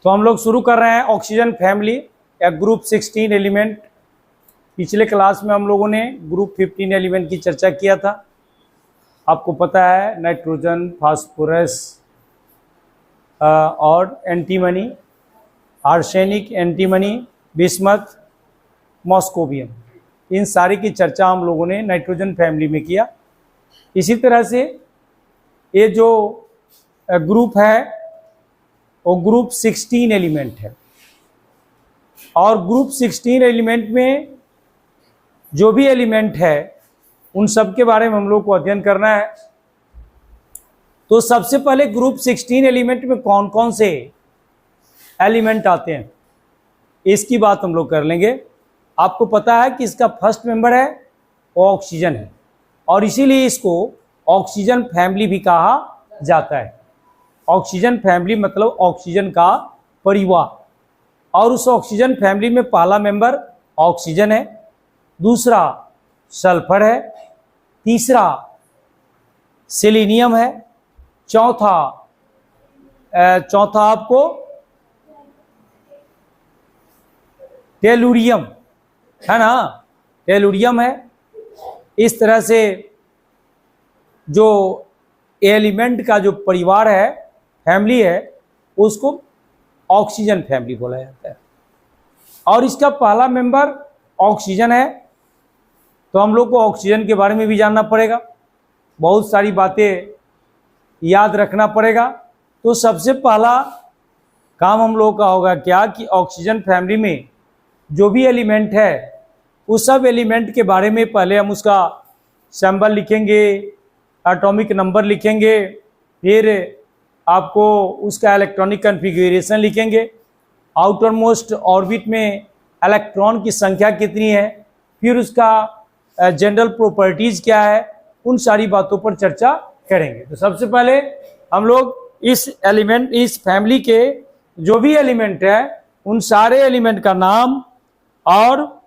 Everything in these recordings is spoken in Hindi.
तो हम लोग शुरू कर रहे हैं ऑक्सीजन फैमिली या ग्रुप 16 एलिमेंट। पिछले क्लास में हम लोगों ने ग्रुप 15 एलिमेंट की चर्चा किया था। आपको पता है नाइट्रोजन, फास्फोरस और एंटीमनी, आर्सेनिक, एंटीमनी, बिस्मथ, मॉस्कोबियम, इन सारी की चर्चा हम लोगों ने नाइट्रोजन फैमिली में किया। इसी तरह से ये जो ग्रुप है वो ग्रुप 16 एलिमेंट है, और ग्रुप 16 एलिमेंट में जो भी एलिमेंट है उन सब के बारे में हम लोग को अध्ययन करना है। तो सबसे पहले ग्रुप 16 एलिमेंट में कौन कौन से एलिमेंट आते हैं इसकी बात हम लोग कर लेंगे। आपको पता है कि इसका फर्स्ट मेंबर है वो ऑक्सीजन है, और इसीलिए इसको ऑक्सीजन फैमिली भी कहा जाता है। ऑक्सीजन फैमिली मतलब ऑक्सीजन का परिवार, और उस ऑक्सीजन फैमिली में पहला मेंबर ऑक्सीजन है, दूसरा सल्फर है, तीसरा सेलेनियम है, चौथा आपको टेलुरियम है ना, टेलुरियम है। इस तरह से जो एलिमेंट का जो परिवार है, फैमिली है, उसको ऑक्सीजन फैमिली बोला जाता है। और इसका पहला मेंबर ऑक्सीजन है, तो हम लोग को ऑक्सीजन के बारे में भी जानना पड़ेगा, बहुत सारी बातें याद रखना पड़ेगा। तो सबसे पहला काम हम लोग का होगा क्या कि ऑक्सीजन फैमिली में जो भी एलिमेंट है उस सब एलिमेंट के बारे में पहले हम उसका सिंबल लिखेंगे, एटॉमिक नंबर लिखेंगे, फिर आपको उसका इलेक्ट्रॉनिक कॉन्फ़िगरेशन लिखेंगे, आउटर मोस्ट ऑर्बिट में इलेक्ट्रॉन की संख्या कितनी है, फिर उसका जनरल प्रॉपर्टीज़ क्या है, उन सारी बातों पर चर्चा करेंगे। तो सबसे पहले हम लोग इस फैमिली के जो भी एलिमेंट है उन सारे एलिमेंट का नाम और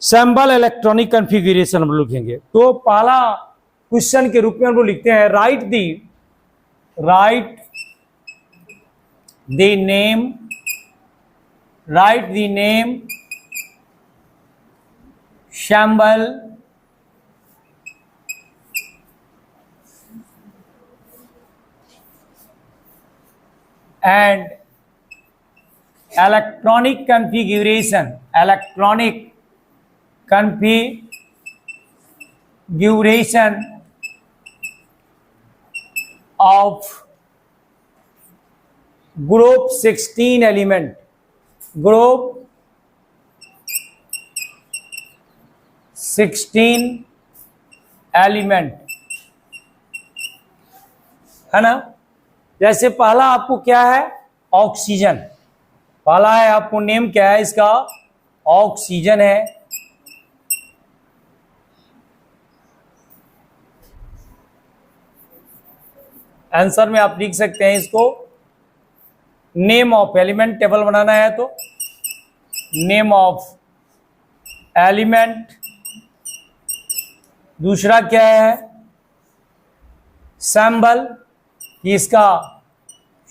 सिंबल, इलेक्ट्रॉनिक कॉन्फ़िगरेशन हम लोग लिखेंगे। तो पहला क्वेश्चन के रूप में हम लोग लिखते हैं right the name, symbol and electronic configuration of group 16 element, group 16 element है ना। जैसे पहला आपको क्या है, ऑक्सीजन, पहला है आपको नेम क्या है इसका, ऑक्सीजन है। आंसर में आप लिख सकते हैं इसको, नेम ऑफ एलिमेंट, टेबल बनाना है तो नेम ऑफ एलिमेंट। दूसरा क्या है, सिंबल, कि इसका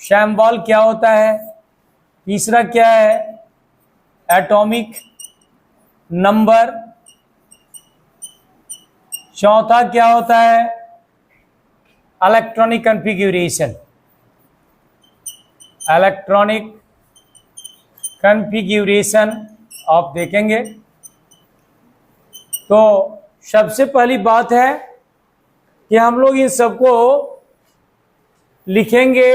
सिंबल क्या होता है। तीसरा क्या है, एटॉमिक नंबर। चौथा क्या होता है, इलेक्ट्रॉनिक कॉन्फ़िगरेशन, आप देखेंगे। तो सबसे पहली बात है कि हम लोग इन सबको लिखेंगे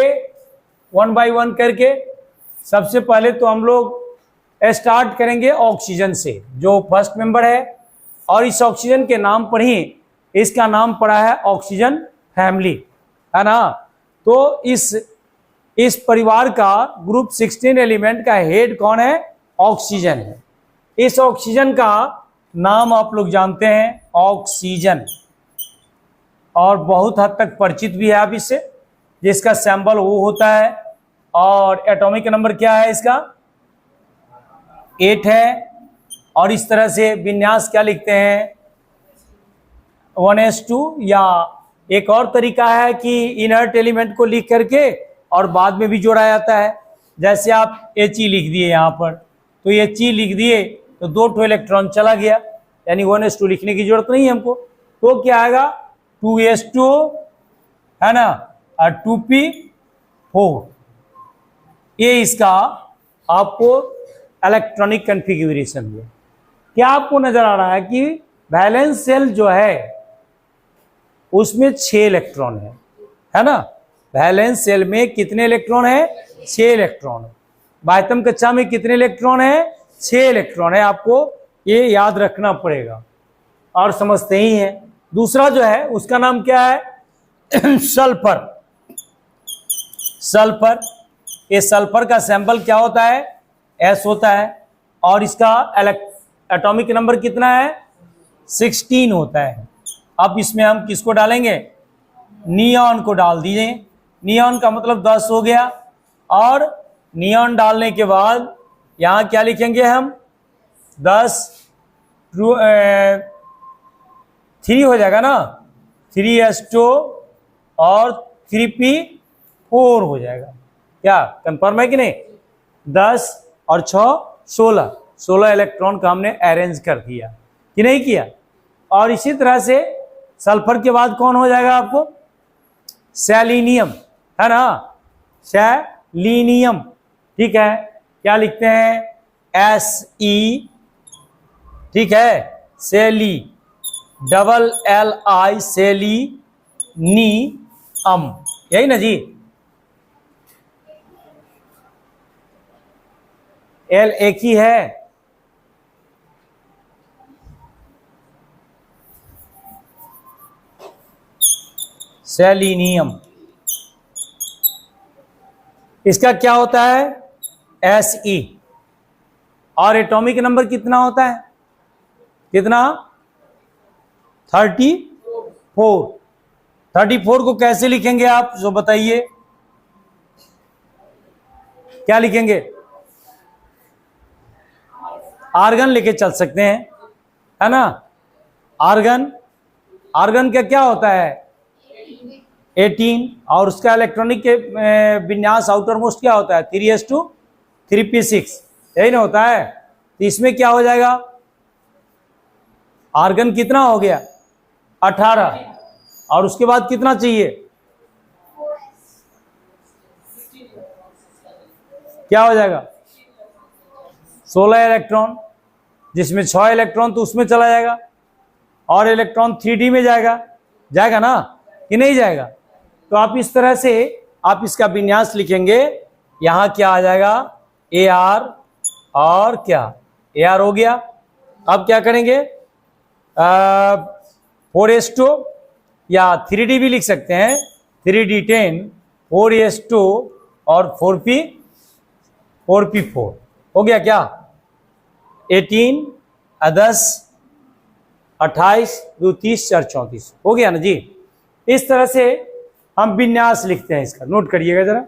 1 बाय 1 करके। सबसे पहले तो हम लोग स्टार्ट करेंगे ऑक्सीजन से, जो फर्स्ट मेंबर है, और इस ऑक्सीजन के नाम पर ही इसका नाम पड़ा है ऑक्सीजन फैमिली, है ना। तो इस परिवार का ग्रुप 16 एलिमेंट का हेड कौन है, ऑक्सीजन है। इस ऑक्सीजन का नाम आप लोग जानते हैं ऑक्सीजन, और बहुत हद तक परिचित भी है आप इससे, जिसका सिंबल वो होता है। और एटॉमिक नंबर क्या है इसका, 8 है। और इस तरह से विन्यास क्या लिखते हैं, 1s2, या एक और तरीका है कि इनर्ट एलिमेंट को लिख करके और बाद में भी जोड़ा जाता है, जैसे आप He लिख दिए यहाँ पर, तो He लिख दिए तो 2 इलेक्ट्रॉन चला गया, यानी 1s2 लिखने की जरूरत नहीं है हमको। तो क्या आएगा 2s2 है ना, और 2p4। ये इसका आपको इलेक्ट्रॉनिक कॉन्फ़िगरेशन है। क्या आपको नजर आ रहा है कि वैलेंस शेल जो है उसमें 6 इलेक्ट्रॉन है ना। वैलेंस शेल में कितने इलेक्ट्रॉन है? 6 इलेक्ट्रॉन। बाह्यतम कक्षा में कितने इलेक्ट्रॉन है? 6 इलेक्ट्रॉन है। आपको ये याद रखना पड़ेगा और समझते ही हैं। दूसरा जो है उसका नाम क्या है? सल्फर। सल्फर, ये सल्फर का सैंपल क्या होता है? S होता है, और इसका एटॉमिक नंबर कितना है? 16 होता है। अब इसमें हम किसको डालेंगे? नियॉन को डाल दीजिए। नियॉन का मतलब 10 हो गया, और नियॉन डालने के बाद यहाँ क्या लिखेंगे हम? 10 3 हो जाएगा ना, 3s2 और 3p4 हो जाएगा। क्या कंफर्म है कि नहीं? 10 और 6 16 इलेक्ट्रॉन का हमने अरेंज कर दिया कि नहीं किया। और इसी तरह से सल्फर के बाद कौन हो जाएगा आपको? सेलेनियम, है ना, सेलेनियम। ठीक है, क्या लिखते हैं? Se, ठीक है, सेली, LLI, सेलीनियम, यही ना जी? L एक ही है। सेलेनियम, इसका क्या होता है? Se, और एटॉमिक नंबर कितना होता है? कितना? 34। 34 को कैसे लिखेंगे आप, जो बताइए, क्या लिखेंगे? आर्गन लेके चल सकते हैं, है ना। आर्गन, आर्गन का क्या होता है? 18, और उसका इलेक्ट्रॉनिक के विन्यास आउटर मोस्ट क्या होता है? 3s2 3p6, यही ना होता है। तो इसमें क्या हो जाएगा? आर्गन कितना हो गया? 18, और उसके बाद कितना चाहिए? क्या हो जाएगा? 16 इलेक्ट्रॉन, जिसमें 6 इलेक्ट्रॉन तो उसमें चला जाएगा, और इलेक्ट्रॉन 3d में जाएगा ना कि नहीं जाएगा। तो आप इस तरह से आप इसका विन्यास लिखेंगे। यहां क्या आ जाएगा? Ar, और क्या? Ar हो गया। अब क्या करेंगे? 4s2, या 3d भी लिख सकते हैं, 3d10, 4s2 और 4p4 हो गया। क्या? 18, 10, 28, 2, 30, 4, 34 हो गया ना जी। इस तरह से हम विन्यास लिखते हैं। इसका नोट करिएगा जरा।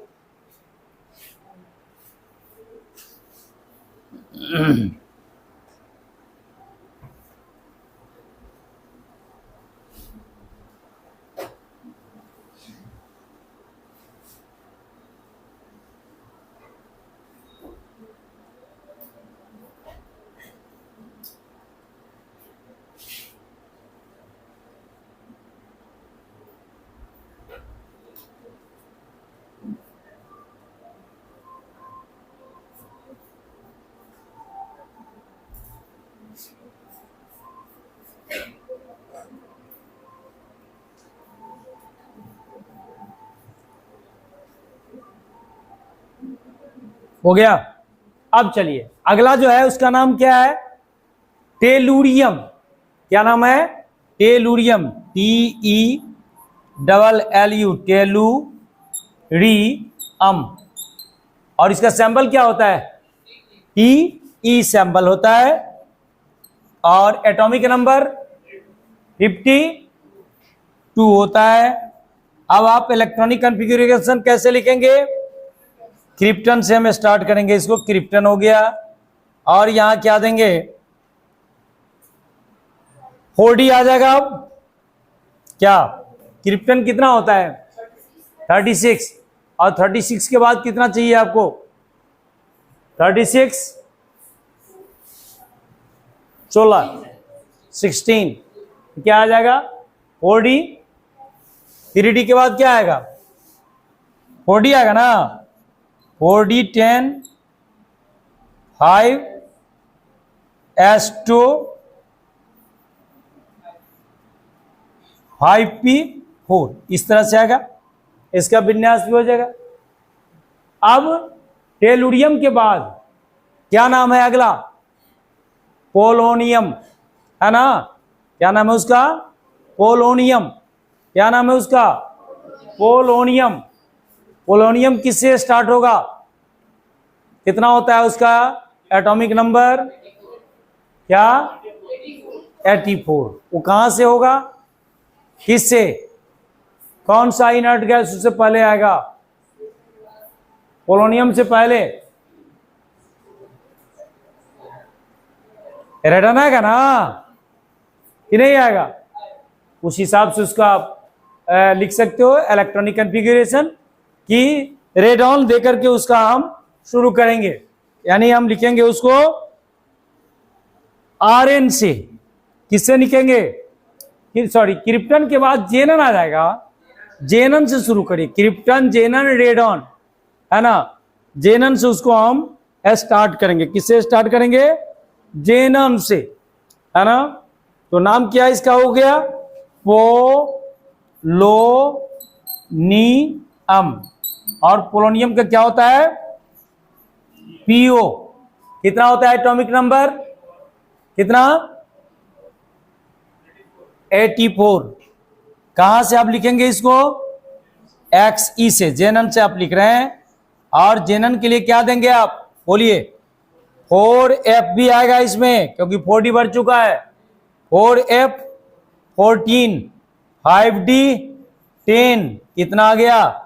हो गया। अब चलिए अगला जो है उसका नाम क्या है? टेलुरियम। क्या नाम है? Tellurium, TELLU, tellurium. और इसका सैंपल क्या होता है? TE सैंपल होता है, और एटॉमिक नंबर 52 होता है। अब आप इलेक्ट्रॉनिक कॉन्फ़िगरेशन कैसे लिखेंगे? क्रिप्टन से हम स्टार्ट करेंगे। इसको क्रिप्टन हो गया, और यहां क्या देंगे? 4d आ जाएगा। अब क्या क्रिप्टन कितना होता है? 36, और 36 के बाद कितना चाहिए आपको? 36, 16, 16 क्या आ जाएगा 4D, 3D के बाद क्या आएगा 4D आएगा ना, 4D 10, 5 S2 5P4 इस तरह से आएगा, इसका विन्यास भी हो जाएगा। अब टेलुरियम के बाद क्या नाम है अगला, पोलोनियम, है ना, क्या नाम है उसका, पोलोनियम, क्या नाम है उसका, पोलोनियम। पोलोनियम किससे स्टार्ट होगा, कितना होता है उसका एटॉमिक नंबर, क्या 84। वो कहां से होगा, किससे, कौन सा इनर्ट गैस उससे पहले आएगा, पोलोनियम से पहले रेडन आएगा ना कि नहीं आएगा। उस हिसाब से उसका लिख सकते हो इलेक्ट्रॉनिक कॉन्फ़िगरेशन कि रेडॉन देकर के उसका हम शुरू करेंगे, यानी हम लिखेंगे उसको आरएन से, किससे लिखेंगे, सॉरी क्रिप्टन के बाद जेनन आ जाएगा, जेनन से शुरू करिए, क्रिप्टन जेनन रेडॉन, है ना, जेनन से उसको हम स्टार्ट करेंगे, किससे स्टार्ट करेंगे, जेनन से, है ना। तो नाम क्या इसका हो गया, पोलोनियम, और पोलोनियम का क्या होता है, पीओ, कितना होता है एटॉमिक नंबर, कितना 84। कहां से आप लिखेंगे इसको, XE से, जेनन से आप लिख रहे हैं, और जेनन के लिए क्या देंगे आप, बोलिए 4F भी आएगा इसमें क्योंकि 4D बढ़ चुका है, 4F 14, 5D 10, कितना आ गया,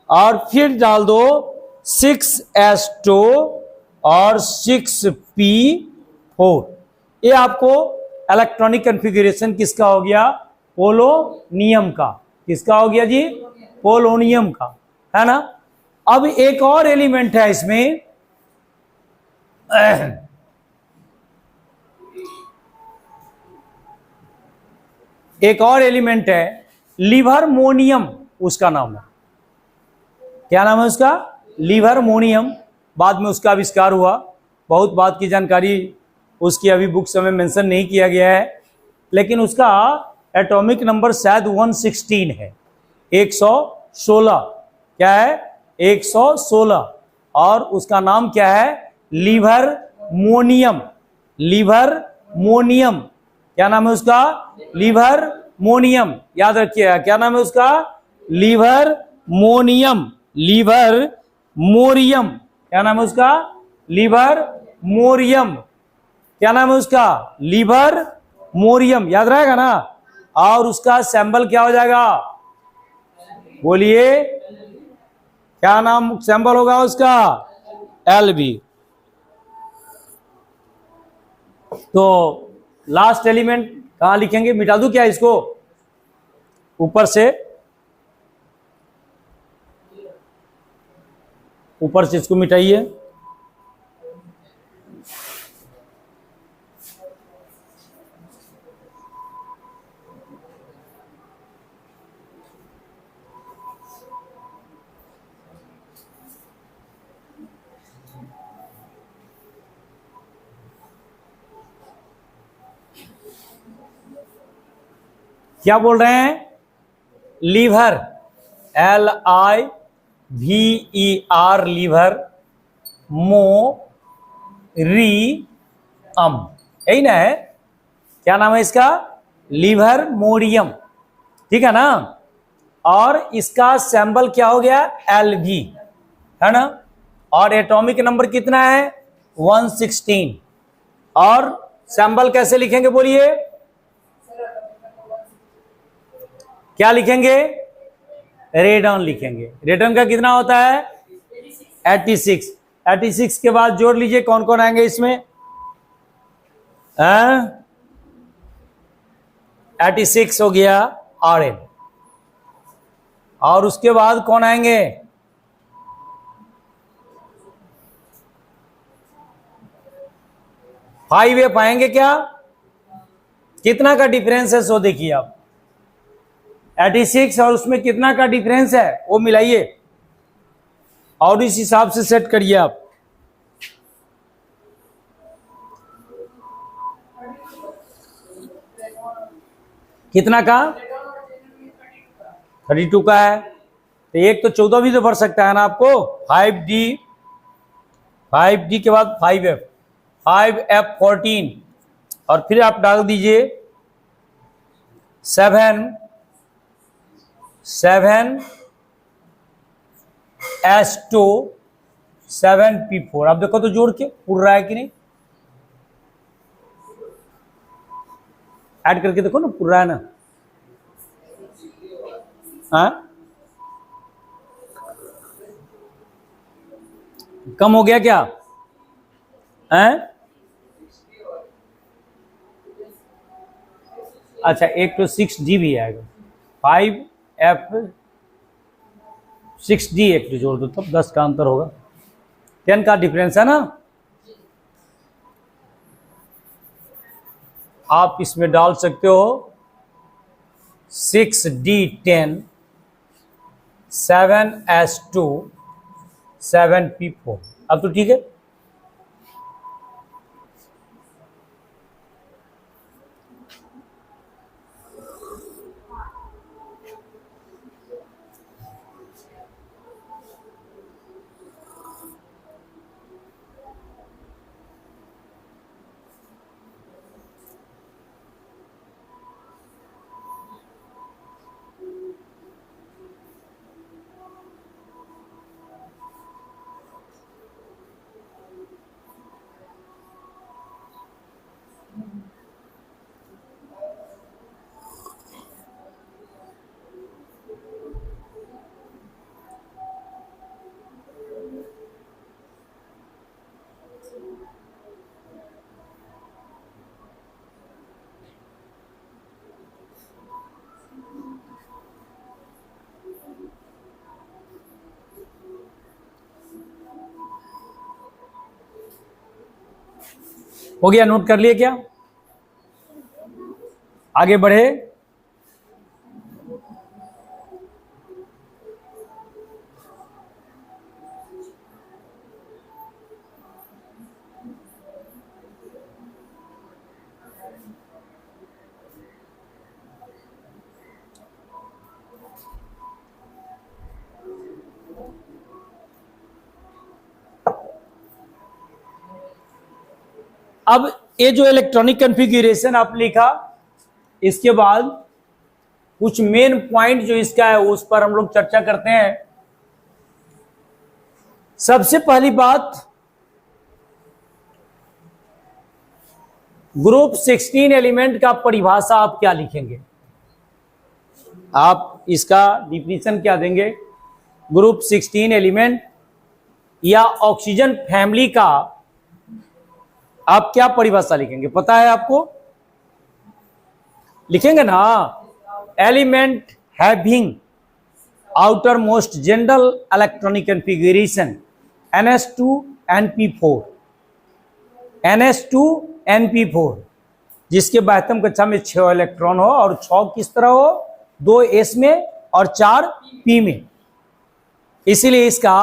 और फिर डाल दो 6S2 और 6P4। ये आपको इलेक्ट्रॉनिक कॉन्फ़िगरेशन किसका हो गया, पोलोनियम का, किसका हो गया जी, पोलोनियम का, है ना। अब एक और एलिमेंट है इसमें, एक और एलिमेंट है लिवरमोनियम, उसका नाम है, क्या नाम है उसका, लिवरमोनियम। बाद में उसका आविष्कार हुआ, बहुत बात की जानकारी उसकी अभी बुक्स में मेंशन नहीं किया गया है, लेकिन उसका एटॉमिक नंबर शायद 116 है, 116, क्या है 116, और उसका नाम क्या है, लिवरमोनियम, लिवरमोनियम, क्या नाम है उसका, लिवरमोनियम, याद रखिएगा क्या नाम है उसका, लिवरमोनियम, लिवरमोरियम, क्या नाम है उसका, लिवरमोरियम, क्या नाम है उसका, लिवरमोरियम, याद रहेगा ना। और उसका सिंबल क्या हो जाएगा, बोलिए क्या नाम सिंबल होगा उसका, LV। तो लास्ट एलिमेंट कहां लिखेंगे, मिटा दूं क्या इसको, ऊपर से, ऊपर से इसको मिटाइए, क्या बोल रहे हैं, लीवर, LIVER, लीवर, मोरियम, यही ना है, क्या नाम है इसका, लिवरमोरियम, ठीक है ना। और इसका सिंबल क्या हो गया, LV, है ना। और एटॉमिक नंबर कितना है, 116, और सिंबल कैसे लिखेंगे बोलिए, क्या लिखेंगे, रेडॉन लिखेंगे। रेडॉन का कितना होता है, 86, 86 के बाद जोड़ लीजिए कौन कौन आएंगे इसमें, 86 हो गया RN, और उसके बाद कौन आएंगे, 5F आएंगे क्या? कितना का डिफरेंस है सो देखिए आप, 86 और उसमें कितना का डिफरेंस है वो मिलाइए और इस हिसाब से सेट करिए आप। कितना का? 32 का है, तो एक तो 14 भी तो भर सकता है ना आपको। 5D के बाद 5F 14 और फिर आप डाल दीजिए 7S2 7P4। आप देखो तो जोड़ के उड़ रहा है कि नहीं, ऐड करके देखो ना, पुर रहा है ना? हाँ, कम हो गया क्या? हैं? अच्छा, एक तो 6D भी आएगा, 5F 6D एक तो जोड़ दो तब 10 का अंतर होगा, 10 का डिफरेंस है ना। आप इसमें डाल सकते हो 6D10 7S2 7P4। अब तो ठीक है। हो गया, नोट कर लिए क्या? आगे बढ़े। अब ये जो इलेक्ट्रॉनिक कॉन्फ़िगरेशन आप लिखा, इसके बाद कुछ मेन पॉइंट जो इसका है उस पर हम लोग चर्चा करते हैं। सबसे पहली बात, ग्रुप 16 एलिमेंट का परिभाषा आप क्या लिखेंगे? आप इसका डिफिनीशन क्या देंगे? ग्रुप 16 एलिमेंट या ऑक्सीजन फैमिली का आप क्या परिभाषा लिखेंगे, पता है आपको? लिखेंगे ना, element having outer most general electronic configuration NS2 NP4, जिसके बाह्यतम कक्षा में 6 इलेक्ट्रॉन हो और 6 किस तरह हो, 2 S में और 4 P में। इसीलिए इसका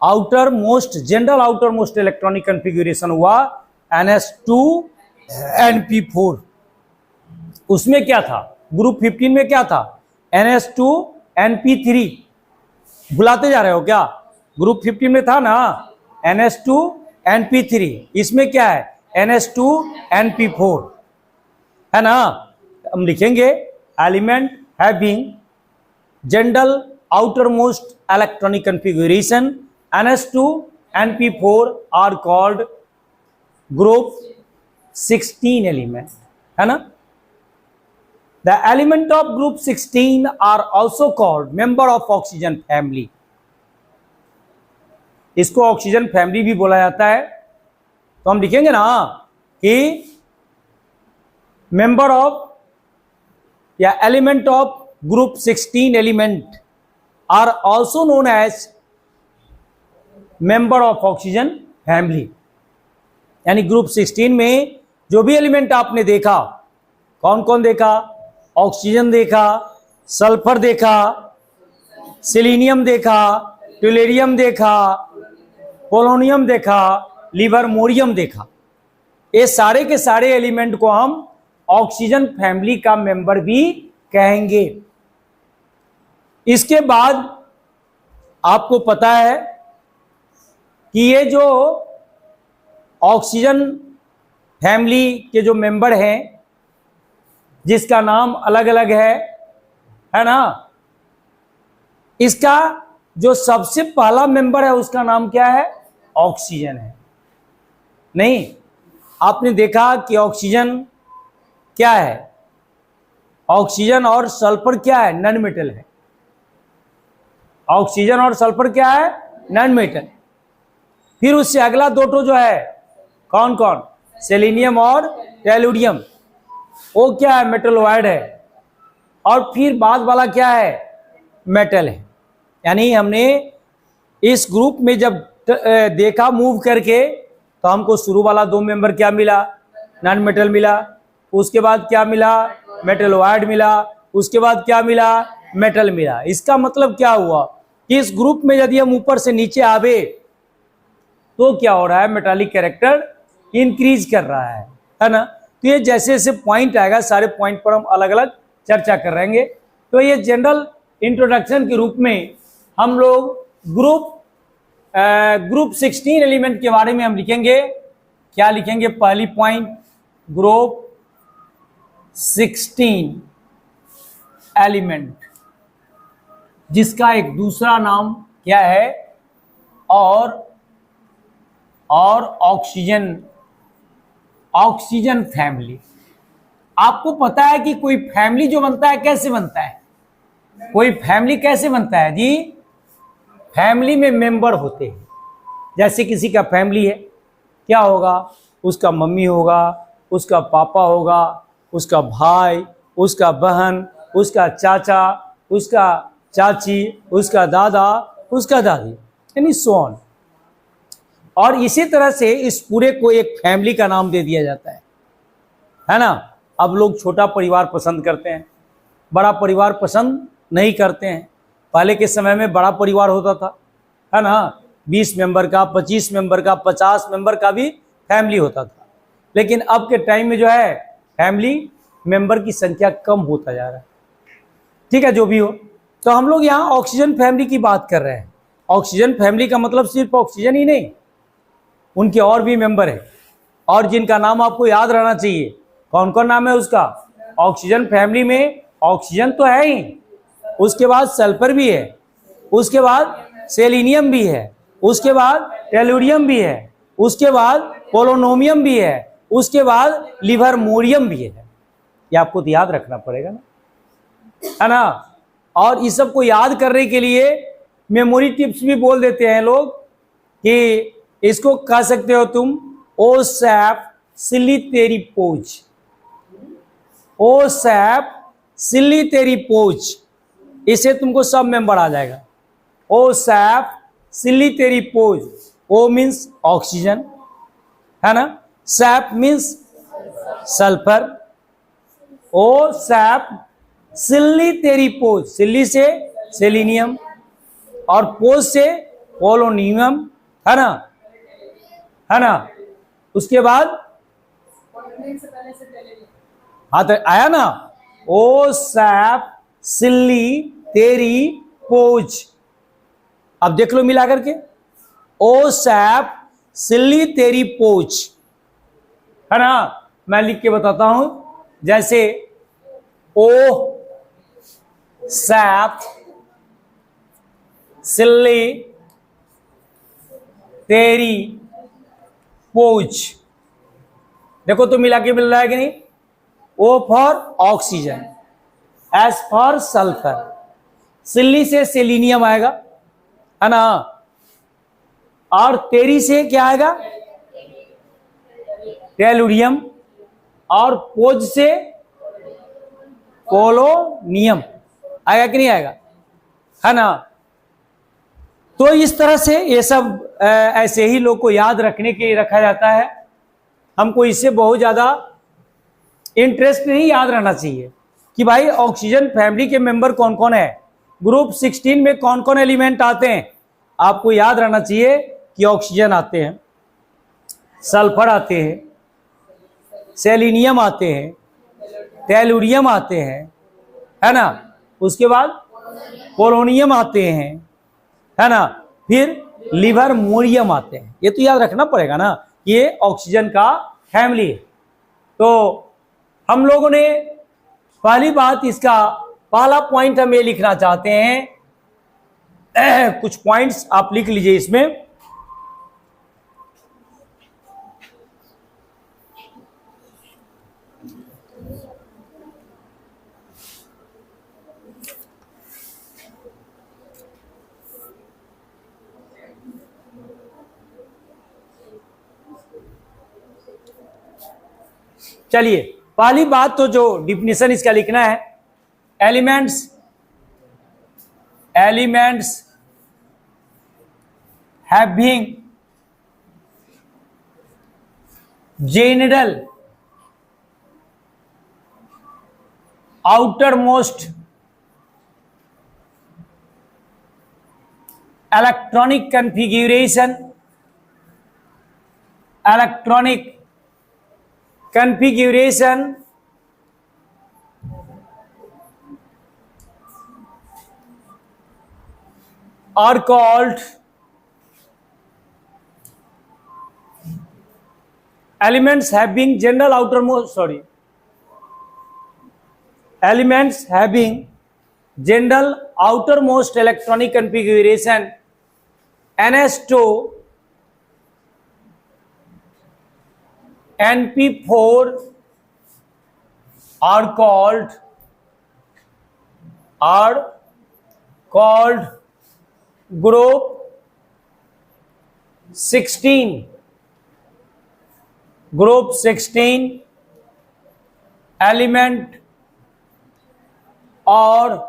outer most general outer most electronic configuration हुआ NS2 NP4। उसमें क्या था? ग्रुप 15 में क्या था? NS2 NP3। भुलाते जा रहे हो क्या? ग्रुप 15 में था ना NS2 NP3, इसमें क्या है? NS2 NP4 है ना। हम लिखेंगे element having general outer most electronic configuration NS2 NP4 are called group 16 element, है ना। The element of group 16 are also called member of oxygen family। इसको ऑक्सीजन फैमिली भी बोला जाता है। तो हम लिखेंगे ना कि मेंबर ऑफ या element of group 16 element are also known as member of oxygen family. यानी ग्रुप 16 में जो भी एलिमेंट आपने देखा, कौन कौन देखा? ऑक्सीजन देखा, सल्फर देखा, सेलेनियम देखा, ट्यूलेरियम देखा, पोलोनियम देखा, लिबरमोरियम देखा। ये सारे के सारे एलिमेंट को हम ऑक्सीजन फैमिली का मेंबर भी कहेंगे। इसके बाद आपको पता है कि ये जो ऑक्सीजन फैमिली के जो मेंबर हैं, जिसका नाम अलग अलग है ना, इसका जो सबसे पहला मेंबर है उसका नाम क्या है? ऑक्सीजन है। नहीं, आपने देखा कि ऑक्सीजन क्या है? ऑक्सीजन और सल्फर क्या है? नॉन मेटल है। ऑक्सीजन और सल्फर क्या है? Non metal. फिर उससे अगला दो तो जो है, कौन कौन? सेलेनियम और टेलुरियम, वो क्या है? मेटलोइड है। और फिर बाद वाला क्या है? मेटल है। यानी हमने इस ग्रुप में जब देखा मूव करके, तो हमको शुरू वाला दो मेंबर क्या मिला? नॉन मेटल मिला। उसके बाद क्या मिला? मेटलोइड मिला। उसके बाद क्या मिला? मेटल मिला। इसका मतलब क्या हुआ कि इस ग्रुप में यदि हम ऊपर से नीचे आवे तो क्या हो रहा है? मेटालिक कैरेक्टर इंक्रीज कर रहा है ना। तो ये जैसे जैसे पॉइंट आएगा, सारे पॉइंट पर हम अलग अलग चर्चा कर रहेंगे। तो ये जनरल इंट्रोडक्शन के रूप में हम लोग ग्रुप 16 एलिमेंट के बारे में हम लिखेंगे। क्या लिखेंगे? पहली पॉइंट, ग्रुप 16 एलिमेंट, जिसका एक दूसरा नाम क्या है? और ऑक्सीजन फैमिली। आपको पता है कि कोई फैमिली जो बनता है कैसे बनता है? कोई फैमिली कैसे बनता है जी? फैमिली में मेंबर होते हैं। जैसे किसी का फैमिली है, क्या होगा? उसका मम्मी होगा, उसका पापा होगा, उसका भाई, उसका बहन, उसका चाचा, उसका चाची, उसका दादा, उसका दादी, यानी सो ऑन। और इसी तरह से इस पूरे को एक फैमिली का नाम दे दिया जाता है ना। अब लोग छोटा परिवार पसंद करते हैं, बड़ा परिवार पसंद नहीं करते हैं। पहले के समय में बड़ा परिवार होता था, है ना, 20 मेंबर का, 25 मेंबर का, 50 मेंबर का भी फैमिली होता था। लेकिन अब के टाइम में जो है फैमिली मेंबर की संख्या कम होता जा रहा है। ठीक है, जो भी हो। तो हम लोग यहाँ ऑक्सीजन फैमिली की बात कर रहे हैं। ऑक्सीजन फैमिली का मतलब सिर्फ ऑक्सीजन ही नहीं, उनके और भी मेंबर है, और जिनका नाम आपको याद रहना चाहिए। कौन कौन नाम है उसका? ऑक्सीजन फैमिली में ऑक्सीजन तो है ही, उसके बाद सल्फर भी है, उसके बाद सेलेनियम भी है, उसके बाद टेलुरियम भी है, उसके बाद पोलोनियम भी है, उसके बाद लिबरमोरियम भी है। ये आपको याद रखना पड़ेगा ना, है ना। और इस सब को याद करने के लिए मेमोरी टिप्स भी बोल देते हैं लोग कि इसको कह सकते हो तुम ओ सैप सिल्ली तेरी पोच, ओ सैप सिल्ली तेरी पोच। इसे तुमको सब मेंबर आ जाएगा। ओ सैप सिल्ली तेरी पोच, ओ मीन्स ऑक्सीजन, है ना। सैप मीन्स सल्फर। ओ सैप सिल्ली तेरी पोच, सिल्ली से सेलेनियम और पोच से पोलोनियम, है ना, है ना। उसके बाद हाँ तो आया ना, ओ सैप सिल्ली तेरी पोच। अब देख लो मिला करके, ओ सैप सिल्ली तेरी पोच, है ना। मैं लिख के बताता हूं, जैसे ओ सैप सिल्ली तेरी पोच। देखो तो मिला के मिल रहा है कि नहीं? O for oxygen, S for sulphur, सिल्ली से सेलेनियम आएगा, है ना, और तेरी से क्या आएगा? टेलुरियम, और पोज से पोलोनियम आएगा कि नहीं आएगा, है ना। तो इस तरह से ये सब ऐसे ही लोग को याद रखने के लिए रखा जाता है। हमको इससे बहुत ज़्यादा इंटरेस्ट नहीं याद रहना चाहिए कि भाई ऑक्सीजन फैमिली के मेंबर कौन कौन है, ग्रुप 16 में कौन कौन एलिमेंट आते हैं। आपको याद रहना चाहिए कि ऑक्सीजन आते हैं, सल्फर आते हैं, सेलेनियम आते हैं, टेलुरियम आते हैं, है ना, उसके बाद पोलोनियम आते हैं, है ना, फिर लिवरमोरियम आते हैं। ये तो याद रखना पड़ेगा ना, ये ऑक्सीजन का फैमिली है। तो हम लोगों ने पहली बात, इसका पहला पॉइंट हम ये लिखना चाहते हैं, कुछ पॉइंट्स आप लिख लीजिए इसमें। चलिए, पहली बात तो जो डिफिनेशन इसका लिखना है, elements having general outermost electronic configuration are called elements having general outermost electronic configuration NS2 NP4 are called group 16 element or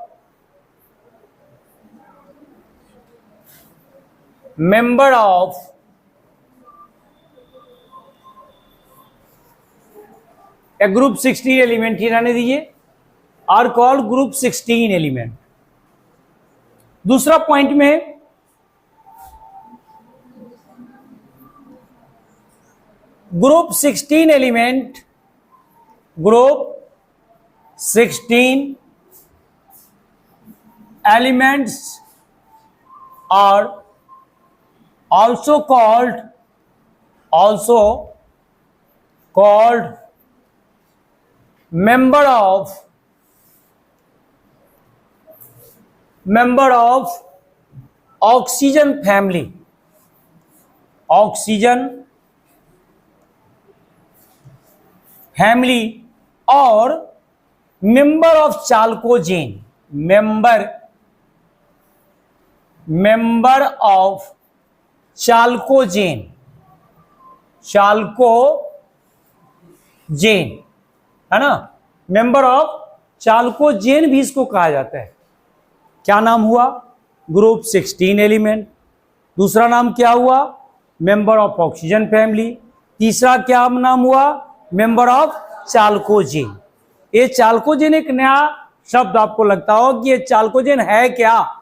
member of a group 16 element ही रहने दीजिए, आर कॉल्ड ग्रुप 16 एलिमेंट। दूसरा पॉइंट में group 16 elements are also called member of oxygen family और member of chalcogen है ना, मेंबर ऑफ चाल्कोजेन भी इसको कहा जाता है। क्या नाम हुआ? Group 16 element. दूसरा नाम क्या हुआ? Member of oxygen family. तीसरा क्या नाम हुआ? Member of chalcogen. ये चाल्कोजेन एक नया शब्द आपको लगता हो कि ये चाल्कोजेन है क्या?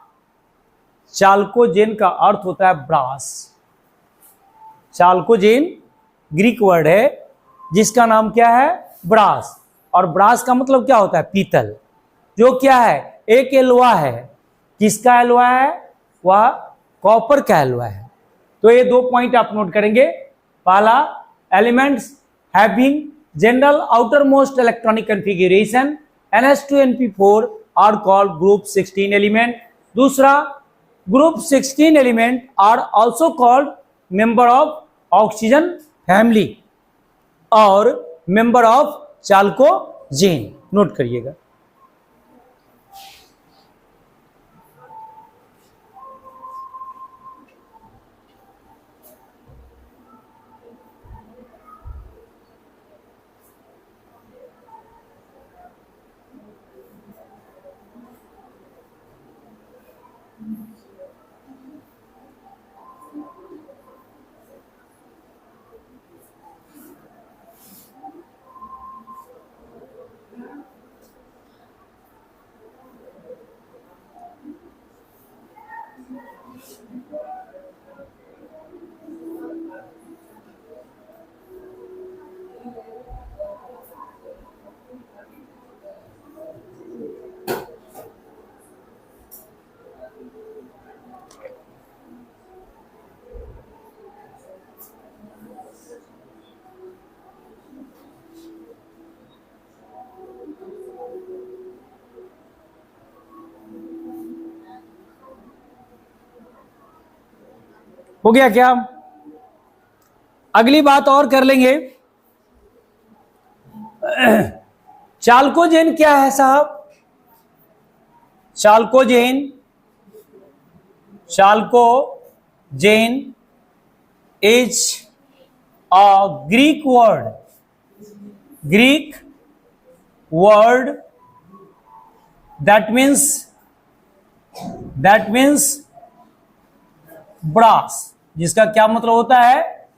चाल्कोजेन का अर्थ होता है ब्रास। चाल्कोजेन ग्रीक वर्ड है जिसका नाम क्या है? ब्रास। और ब्रास का मतलब क्या होता है? पीतल। जो क्या है? एक एलवा है। किसका एलवा है? वह कॉपर का एलवा है। तो ये दो पॉइंट आप नोट करेंगे। पहला, elements having general outermost electronic configuration NS2 NP4 are called group 16 element. दूसरा, group 16 element are also called member of oxygen family और मेंबर ऑफ चाल्कोजेन। नोट करिएगा। हो गया क्या? अगली बात और कर लेंगे। चाल्कोजेन क्या है साहब? Chalcogen, chalcogen is a Greek word that means brass, जिसका क्या मतलब होता है?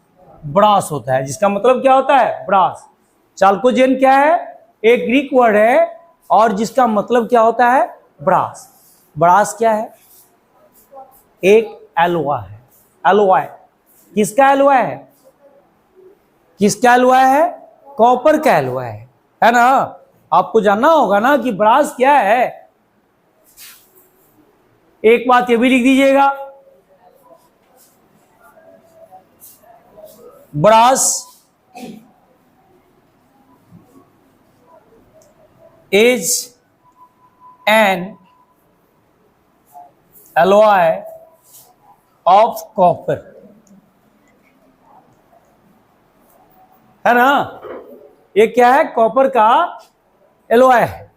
ब्रास होता है। जिसका मतलब क्या होता है? ब्रास। चाल्कोजेन क्या है? एक ग्रीक वर्ड है और जिसका मतलब क्या होता है? ब्रास। ब्रास क्या है? एक एलॉय है। एलॉय किसका एलॉय है? किसका एलॉय है? कॉपर का एलॉय है ना? आपको जानना होगा ना कि ब्रास क्या है। एक बात ये भी लिख दीजिएगा, brass is an alloy of copper, है ना? ये क्या है? कॉपर का एलॉय है।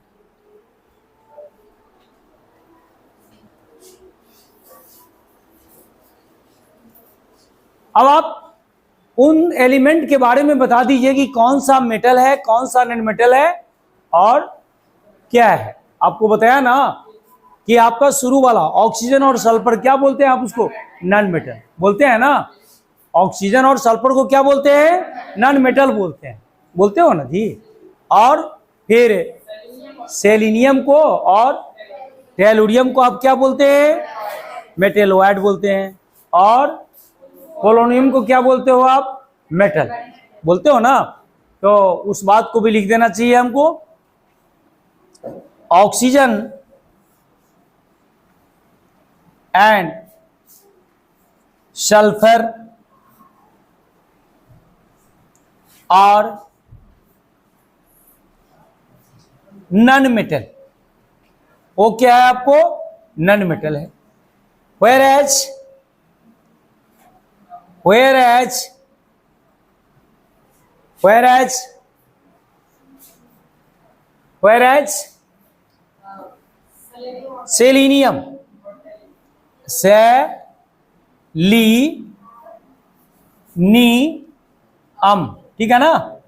अब आप उन एलिमेंट के बारे में बता दीजिए कि कौन सा मेटल है, कौन सा नॉन मेटल है और क्या है। आपको बताया ना कि आपका शुरू वाला ऑक्सीजन और सल्फर क्या बोलते हैं? आप उसको नॉन मेटल बोलते हैं ना। ऑक्सीजन और सल्फर को क्या बोलते हैं? नॉन मेटल बोलते हैं। बोलते हो ना जी। और फिर सेलेनियम को और टेलुरियम को आप क्या बोलते हैं? मेटेलोइड बोलते हैं। और पोलोनियम को क्या बोलते हो आप? मेटल बोलते हो ना। तो उस बात को भी लिख देना चाहिए हमको। ऑक्सीजन एंड सल्फर और नॉन मेटल, वो क्या है आपको? नॉन मेटल है। whereas सेलेनियम ठीक है ना?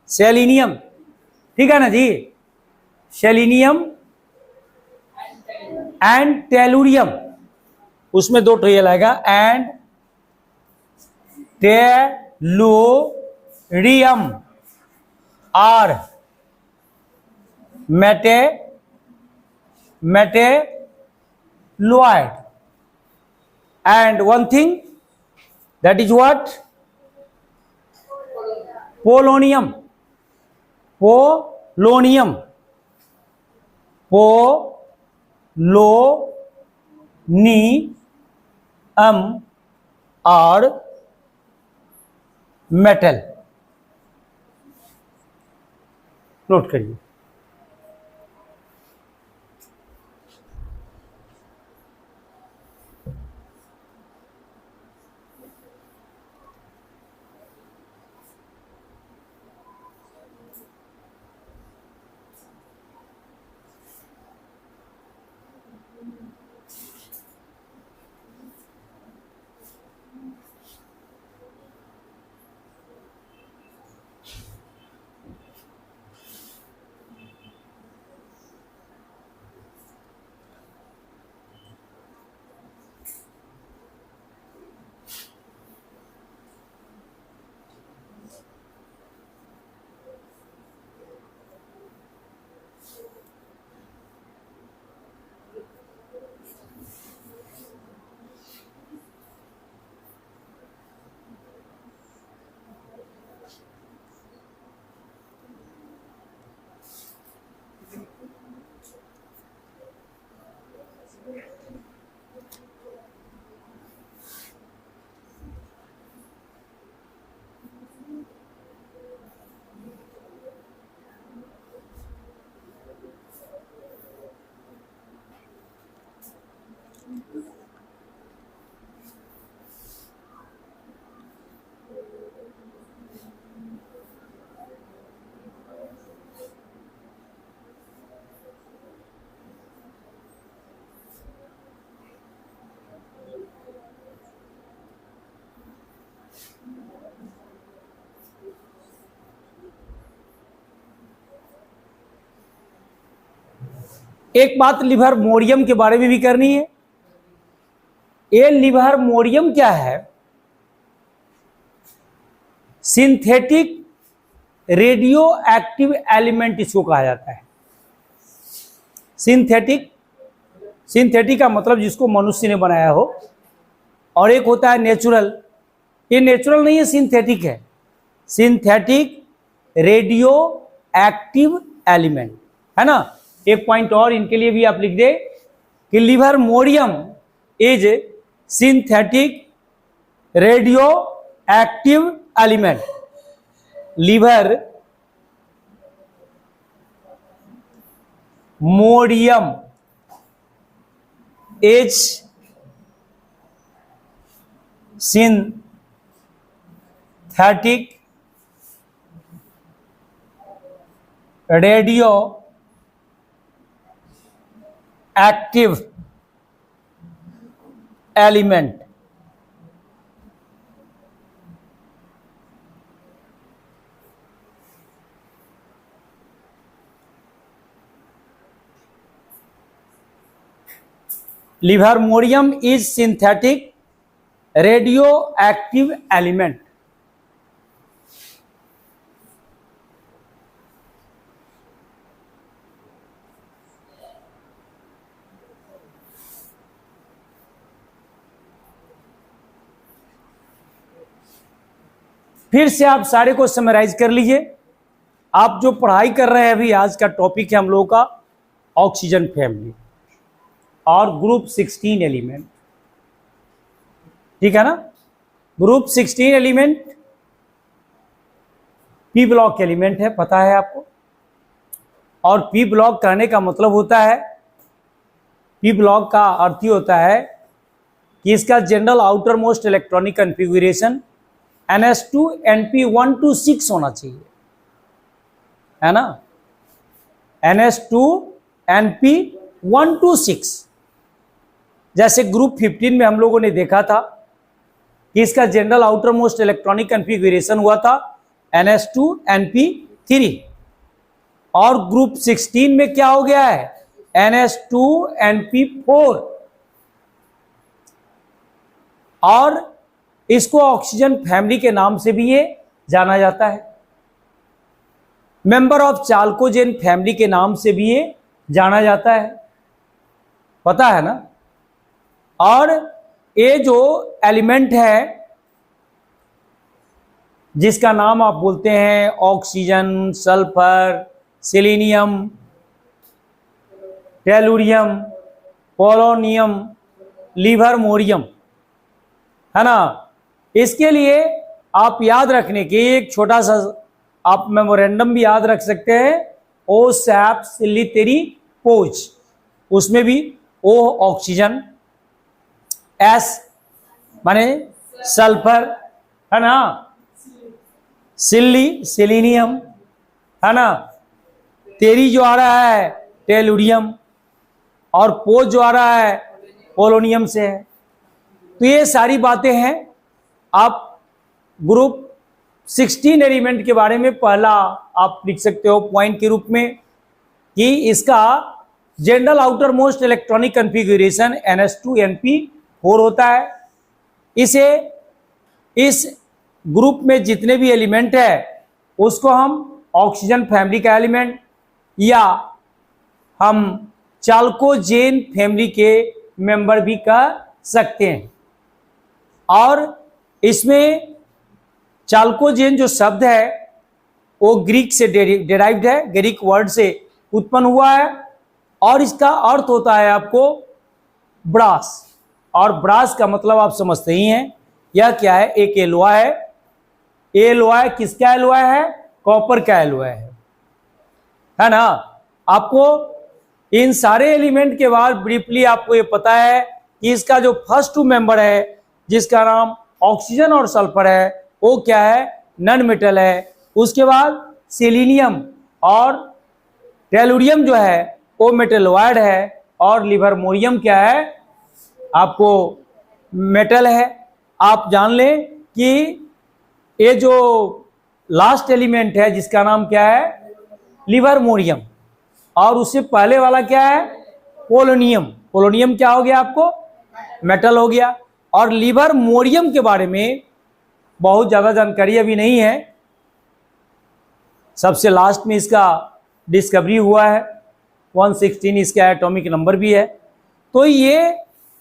सेलेनियम, ठीक है ना जी। सेलेनियम एंड टेलुरियम, उसमें दो ट्रेल आएगा, and tellurium are metalloid, and one thing, that is what? polonium और मेटल। नोट करिए। एक बात लिवर्मोरियम के बारे में भी करनी है। ये लिवर्मोरियम क्या है? सिंथेटिक रेडियो एक्टिव एलिमेंट इसको कहा जाता है। सिंथेटिक का मतलब जिसको मनुष्य ने बनाया हो, और एक होता है नेचुरल। ये नेचुरल नहीं है, सिंथेटिक है। सिंथेटिक रेडियो एक्टिव एलिमेंट, है ना। एक पॉइंट और इनके लिए भी आप लिख दे कि livermorium is synthetic radioactive element. Livermorium is synthetic radioactive element. Livermorium is synthetic radioactive element. फिर से आप सारे को समराइज कर लीजिए। आप जो पढ़ाई कर रहे हैं अभी, आज का टॉपिक है हम लोगों का ऑक्सीजन फैमिली और ग्रुप 16 एलिमेंट, ठीक है ना। Group 16 element P block element है, पता है आपको। और पी ब्लॉक कहने का मतलब होता है, पी ब्लॉक का अर्थ ही होता है कि इसका general outer most electronic configuration NS2 NP126 होना चाहिए, है ना। NS2 NP126। जैसे ग्रुप 15 में हम लोगों ने देखा था कि इसका general outer most electronic configuration हुआ था NS2 NP3, और ग्रुप 16 में क्या हो गया है? NS2 NP4। और इसको ऑक्सीजन फैमिली के नाम से भी ये जाना जाता है। मेंबर ऑफ चाल्कोजेन फैमिली के नाम से भी ये जाना जाता है, पता है ना। और ये जो एलिमेंट है जिसका नाम आप बोलते हैं oxygen, sulphur, selenium, tellurium, polonium, livermorium, है ना। इसके लिए आप याद रखने के एक छोटा सा आप मेमोरेंडम भी याद रख सकते हैं। ओ सैप सिल्ली तेरी पोच, उसमें भी ओ ऑक्सीजन, एस माने सल्फर, है ना, सिल्ली सेलेनियम, है ना, तेरी जो आ रहा है टेलुरियम, और पोच जो आ रहा है पोलोनियम से है। तो ये सारी बातें हैं। आप ग्रुप 16 एलिमेंट के बारे में पहला आप लिख सकते हो पॉइंट के रूप में कि इसका general outer most electronic configuration NS2 NP4 होता है। इसे इस ग्रुप में जितने भी एलिमेंट है उसको हम ऑक्सीजन फैमिली का एलिमेंट या हम चाल्कोजेन फैमिली के मेंबर भी कह सकते हैं। और इसमें चाल्कोजेन जो शब्द है वो ग्रीक से डेराइव्ड है, ग्रीक वर्ड से उत्पन्न हुआ है, और इसका अर्थ होता है आपको ब्रास। और ब्रास का मतलब आप समझते ही हैं, यह क्या है? एक एलॉय है। एलॉय किसका एलॉय है? कॉपर का एलॉय है ना। आपको इन सारे एलिमेंट के बाद ब्रीफली आपको ये पता है कि इसका जो फर्स्ट टू मेंबर है जिसका नाम ऑक्सीजन और सल्फर है वो क्या है? नॉन मेटल है। उसके बाद सेलेनियम और टेलुरियम जो है वो मेटलॉयड है, और लिवर्मोरियम क्या है? आपको मेटल है। आप जान लें कि ये जो लास्ट एलिमेंट है जिसका नाम क्या है? लिवर्मोरियम, और उससे पहले वाला क्या है? पोलोनियम, पोलोनियम क्या हो गया आपको? मेटल हो गया। और लिबरमोरियम के बारे में बहुत ज़्यादा जानकारी अभी नहीं है, सबसे लास्ट में इसका डिस्कवरी हुआ है, 116 इसका एटॉमिक नंबर भी है। तो ये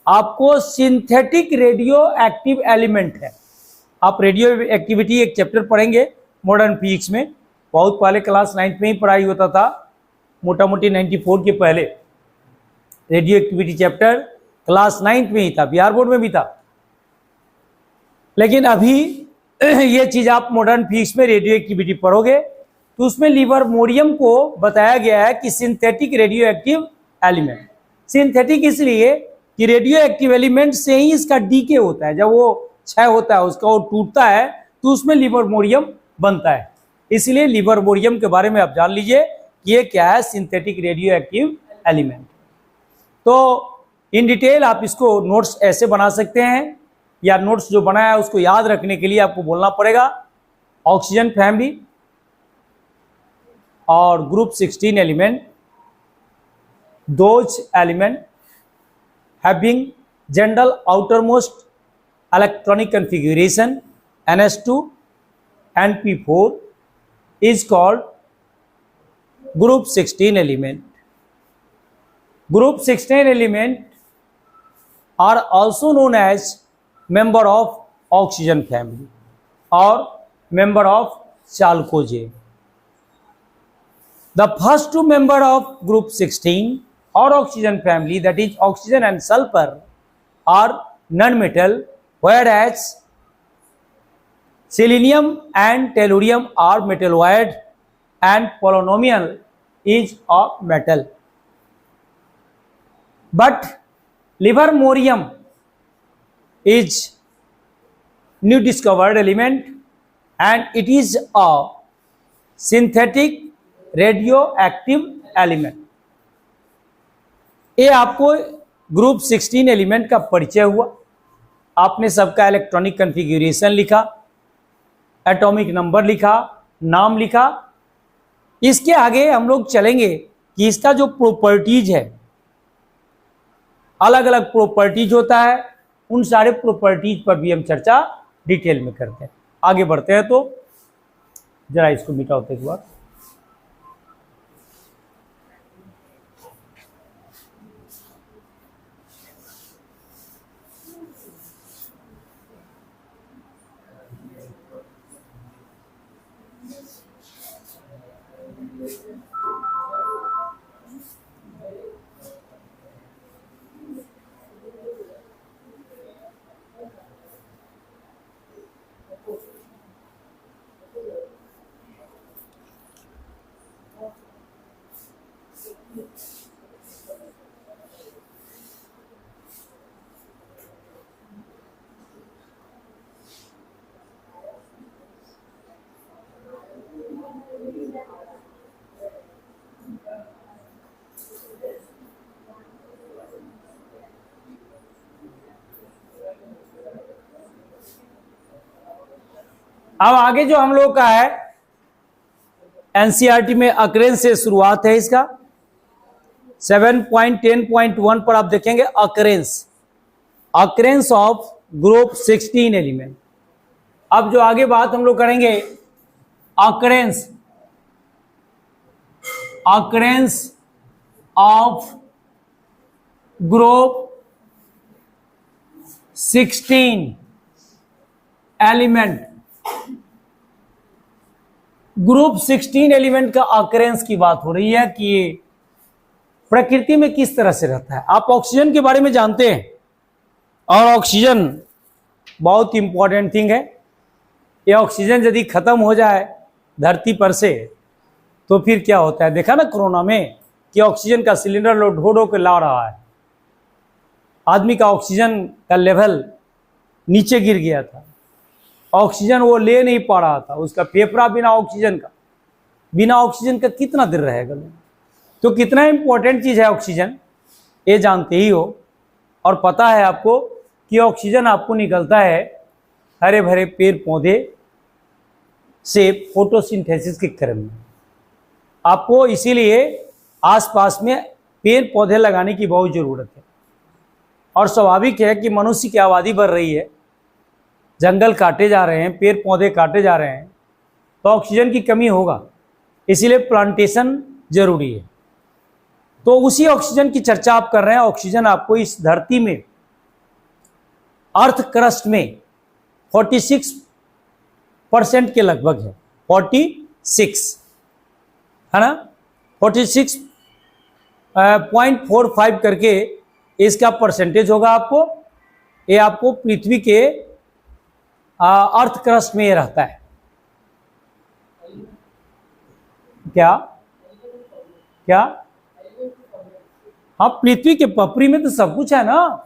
आपको सिंथेटिक रेडियो एक्टिव एलिमेंट है। आप रेडियो एक्टिविटी एक चैप्टर पढ़ेंगे मॉडर्न फिजिक्स में, बहुत पहले क्लास 9th में ही पढ़ाई होता था, मोटा मोटी 94 के पहले radio activity chapter class 9th में ही था, बिहार बोर्ड में भी था। लेकिन अभी ये चीज़ आप मॉडर्न फिजिक्स में रेडियो एक्टिविटी पढ़ोगे तो उसमें लिबरमोरियम को बताया गया है कि synthetic radioactive element. Synthetic इसलिए कि रेडियो एक्टिव एलिमेंट से ही इसका डीके होता है, जब वो क्षय होता है, उसका वो टूटता है तो उसमें लिबरमोरियम बनता है। इसलिए लिबरमोरियम के बारे में आप जान लीजिए कि ये क्या है, सिंथेटिक रेडियो एक्टिव एलिमेंट। तो इन डिटेल आप इसको नोट्स ऐसे बना सकते हैं, या नोट्स जो बनाया है उसको याद रखने के लिए आपको बोलना पड़ेगा ऑक्सीजन फैमिली और group 16 element, those element having general outermost electronic configuration NS2 and P4 is called group 16 element. Group 16 element are also known as member of oxygen family or member of Chalcoje. The first two member of group 16 or oxygen family, that is oxygen and sulfur, are non-metal, whereas selenium and tellurium are metalloid and polonium is a metal. But livermorium is new discovered element and it is a synthetic radioactive element. ये आपको ग्रुप 16 एलिमेंट का परिचय हुआ। आपने सबका इलेक्ट्रॉनिक कॉन्फ़िगरेशन लिखा, एटॉमिक नंबर लिखा, नाम लिखा। इसके आगे हम लोग चलेंगे कि इसका जो प्रॉपर्टीज है, अलग अलग प्रॉपर्टीज होता है, उन सारे प्रॉपर्टीज पर भी हम चर्चा डिटेल में करते हैं। आगे बढ़ते हैं, तो जरा इसको मिटाओ एक बार। अब आगे जो हम लोग का है एनसीईआरटी में अकरेंस से शुरुआत है इसका। 7.10.1 पर आप देखेंगे अकरेंस ऑफ ग्रुप 16 एलिमेंट। अब जो आगे बात हम लोग करेंगे occurrence of group 16 element. Group 16 element का अकरेंस की बात हो रही है कि ये प्रकृति में किस तरह से रहता है। आप ऑक्सीजन के बारे में जानते हैं और ऑक्सीजन बहुत इंपॉर्टेंट थिंग है। ये ऑक्सीजन यदि खत्म हो जाए धरती पर से तो फिर क्या होता है, देखा ना कोरोना में कि ऑक्सीजन का सिलेंडर लोग ढो ढो के ला रहा है, आदमी का ऑक्सीजन का लेवल नीचे गिर गया था, ऑक्सीजन वो ले नहीं पा रहा था, उसका फेफड़ा बिना ऑक्सीजन का कितना देर रहेगा। तो कितना इंपॉर्टेंट चीज़ है ऑक्सीजन, ये जानते ही हो। और पता है आपको कि ऑक्सीजन आपको निकलता है हरे भरे पेड़ पौधे से फोटोसिंथेसिस के क्रम में। आपको इसीलिए आसपास में पेड़ पौधे लगाने की बहुत ज़रूरत है। और स्वाभाविक है कि मनुष्य की आबादी बढ़ रही है, जंगल काटे जा रहे हैं, पेड़ पौधे काटे जा रहे हैं, तो ऑक्सीजन की कमी होगा, इसीलिए प्लांटेशन जरूरी है। तो उसी ऑक्सीजन की चर्चा आप कर रहे हैं। ऑक्सीजन आपको इस धरती में, अर्थ क्रस्ट में 46% के लगभग है, 46 है ना, 46.45 करके इसका परसेंटेज होगा आपको। ये आपको पृथ्वी के अर्थ क्रस्ट में ये रहता है। क्या क्या? हाँ, पृथ्वी के पपरी में तो सब कुछ है ना।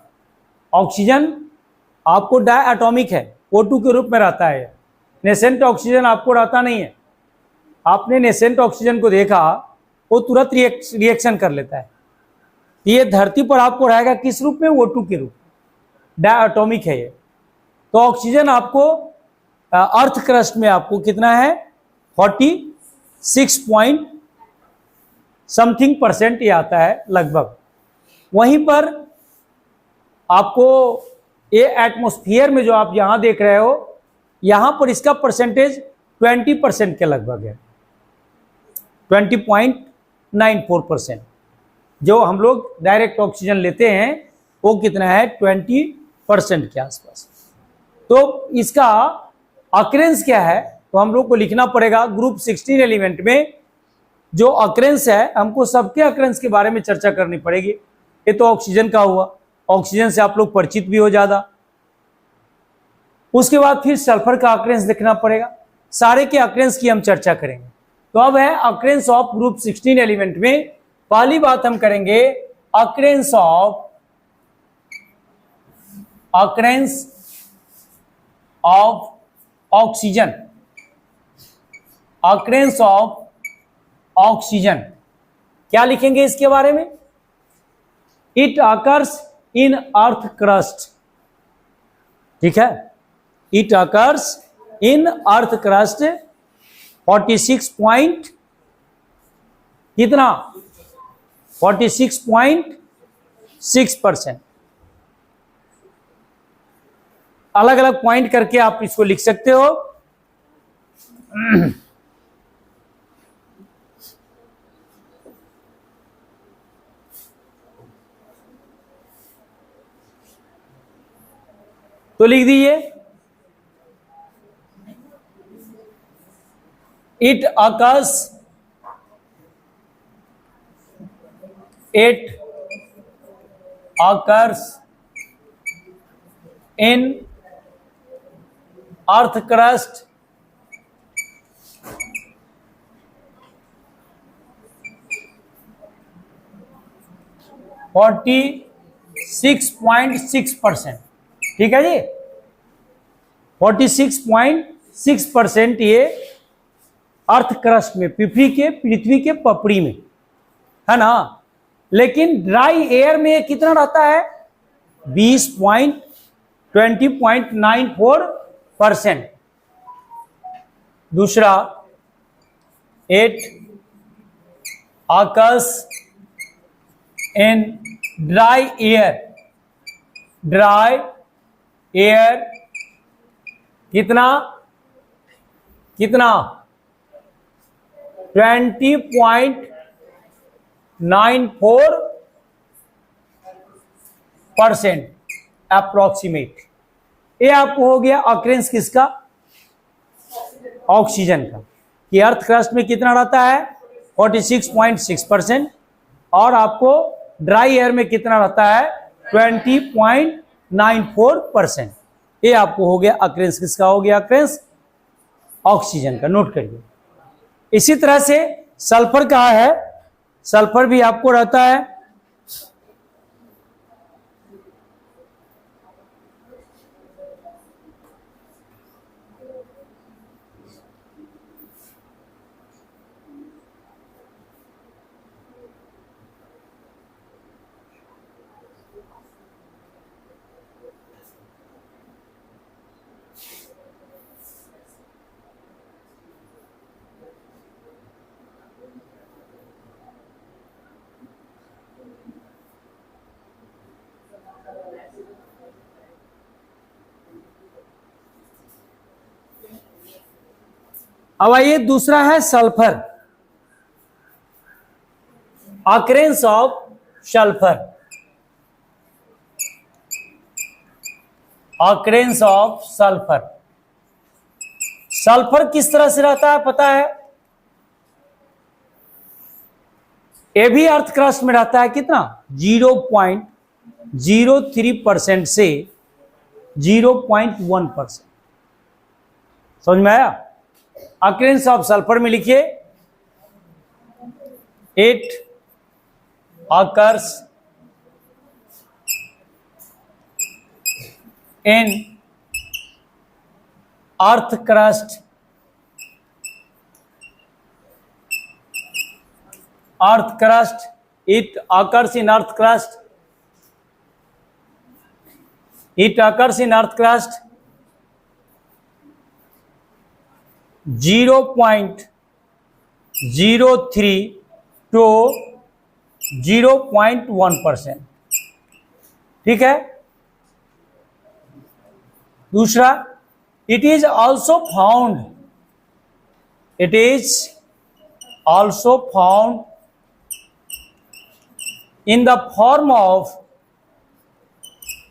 ऑक्सीजन आपको डायटॉमिक है, O2 के रूप में रहता है। नेसेंट ऑक्सीजन आपको रहता नहीं है। आपने नेसेंट ऑक्सीजन को देखा, वो तुरंत रिएक्शन कर लेता है। ये धरती पर आपको रहेगा किस रूप में? O2 के रूप में, डायटॉमिक है ये। तो ऑक्सीजन आपको अर्थ क्रस्ट में आपको कितना है? 46 पॉइंट समथिंग % ये आता है लगभग। वहीं पर आपको ये एटमॉस्फेयर में जो आप यहां देख रहे हो, यहां पर इसका परसेंटेज 20% के लगभग है, 20.94%। जो हम लोग डायरेक्ट ऑक्सीजन लेते हैं वो कितना है? 20% के आसपास। तो इसका अक्रेंस क्या है? तो हम लोग को लिखना पड़ेगा। ग्रुप 16 एलिमेंट में जो अक्रेंस है, हमको सबके अक्रेंस के बारे में चर्चा करनी पड़ेगी। ये तो ऑक्सीजन का हुआ, ऑक्सीजन से आप लोग परिचित भी हो ज्यादा। उसके बाद फिर सल्फर का अक्रेंस लिखना पड़ेगा। सारे के अक्रेंस की हम चर्चा करेंगे। तो अब है अक्रेंस ऑफ ग्रुप 16 एलिमेंट में पहली बात हम करेंगे occurrence of oxygen. Occurrence of oxygen क्या लिखेंगे इसके बारे में? It occurs in earth crust. ठीक है, it occurs in earth crust 46 point कितना? 46.6%। अलग अलग पॉइंट करके आप इसको लिख सकते हो। तो लिख दीजिए, it occurs in earth crust 46.6%। ठीक है जी, 46.6% ये अर्थ क्रस्ट में, पृथ्वी के पपड़ी में है ना। लेकिन ड्राई एयर में कितना रहता है? 20.94%। दूसरा, 8 occurs इन ड्राई एयर कितना 20.94% अप्रोक्सीमेट। ये आपको हो गया अक्रेंस किसका? ऑक्सीजन का। कि अर्थ क्रस्ट में कितना रहता है? 46.6%। और आपको ड्राई एयर में कितना रहता है? 20.94%। ये आपको हो गया अक्रेंस किसका हो गया? अक्रेंस ऑक्सीजन का। नोट करिए। इसी तरह से सल्फर का है, सल्फर भी आपको रहता है अब आइए दूसरा है sulphur, occurrence of sulphur, occurrence of sulphur. Sulphur किस तरह से रहता है पता है? ये भी अर्थ क्रस्ट में रहता है, कितना? 0.03% से 0.1%। समझ में आया? ऑकरेंस ऑफ सल्फर में लिखिए, it occurs in earth crust, earth crust, it occurs in earth crust, it occurs in earth crust 0.03 to 0.1%। ठीक है। दूसरा, it is also found, it is also found in the form of,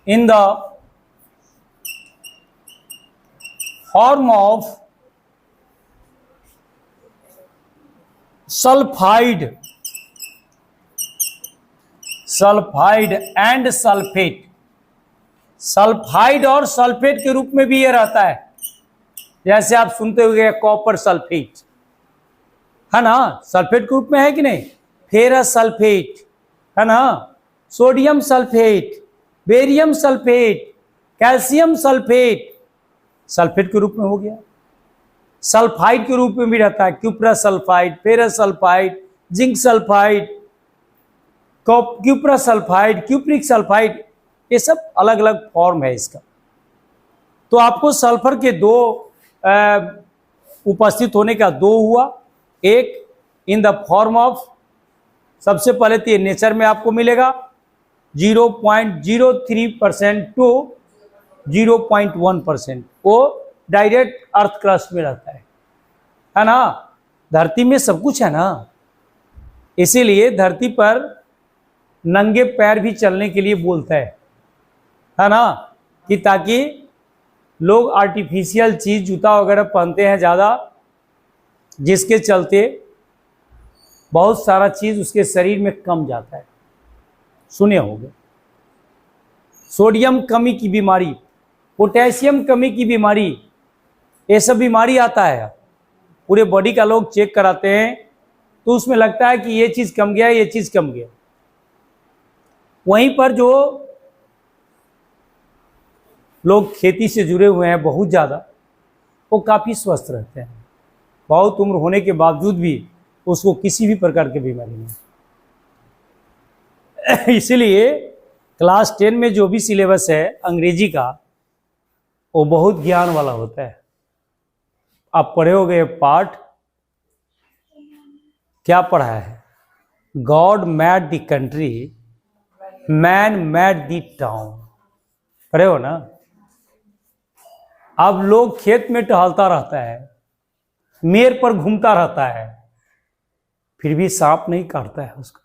in the form of sulfide, sulphide and sulphate. Sulphide और सल्फेट के रूप में भी ये रहता है, जैसे आप सुनते हुए कॉपर सल्फेट, है ना, सल्फेट के रूप में है कि नहीं? फेरस सल्फेट, है ना, sodium sulphate, barium sulphate, calcium sulphate, sulphate के रूप में हो गया। सल्फाइड के रूप में भी रहता है, cuprous sulphide, ferrous sulphide, zinc sulphide, cuprous sulphide, cupric sulphide, ये सब अलग अलग फॉर्म है इसका। तो आपको सल्फर के दो उपस्थित होने का दो हुआ, एक इन द फॉर्म ऑफ, सबसे पहले तो ये नेचर में आपको मिलेगा 0.03% टू 0.1%, वो डायरेक्ट अर्थ क्रस्ट में रहता है ना। धरती में सब कुछ है ना, इसीलिए धरती पर नंगे पैर भी चलने के लिए बोलता है ना, कि ताकि लोग आर्टिफिशियल चीज जूता वगैरह पहनते हैं ज़्यादा, जिसके चलते बहुत सारा चीज उसके शरीर में कम जाता है। सुने होंगे सोडियम कमी की बीमारी, पोटेशियम कमी की बीमारी, ये सब बीमारी आता है, पूरे बॉडी का लोग चेक कराते हैं तो उसमें लगता है कि ये चीज़ कम गया, ये चीज़ कम गया। वहीं पर जो लोग खेती से जुड़े हुए हैं बहुत ज़्यादा, वो काफ़ी स्वस्थ रहते हैं, बहुत उम्र होने के बावजूद भी उसको किसी भी प्रकार की बीमारी नहीं। इसीलिए क्लास 10 में जो भी सिलेबस है अंग्रेजी का, वो बहुत ज्ञान वाला होता है। आप पढ़े होगे पार्ट, क्या पढ़ा है? God mad the country, man mad the town, पढ़े हो ना। अब लोग खेत में टहलता रहता है, मेड़ पर घूमता रहता है, फिर भी सांप नहीं काटता है उसको,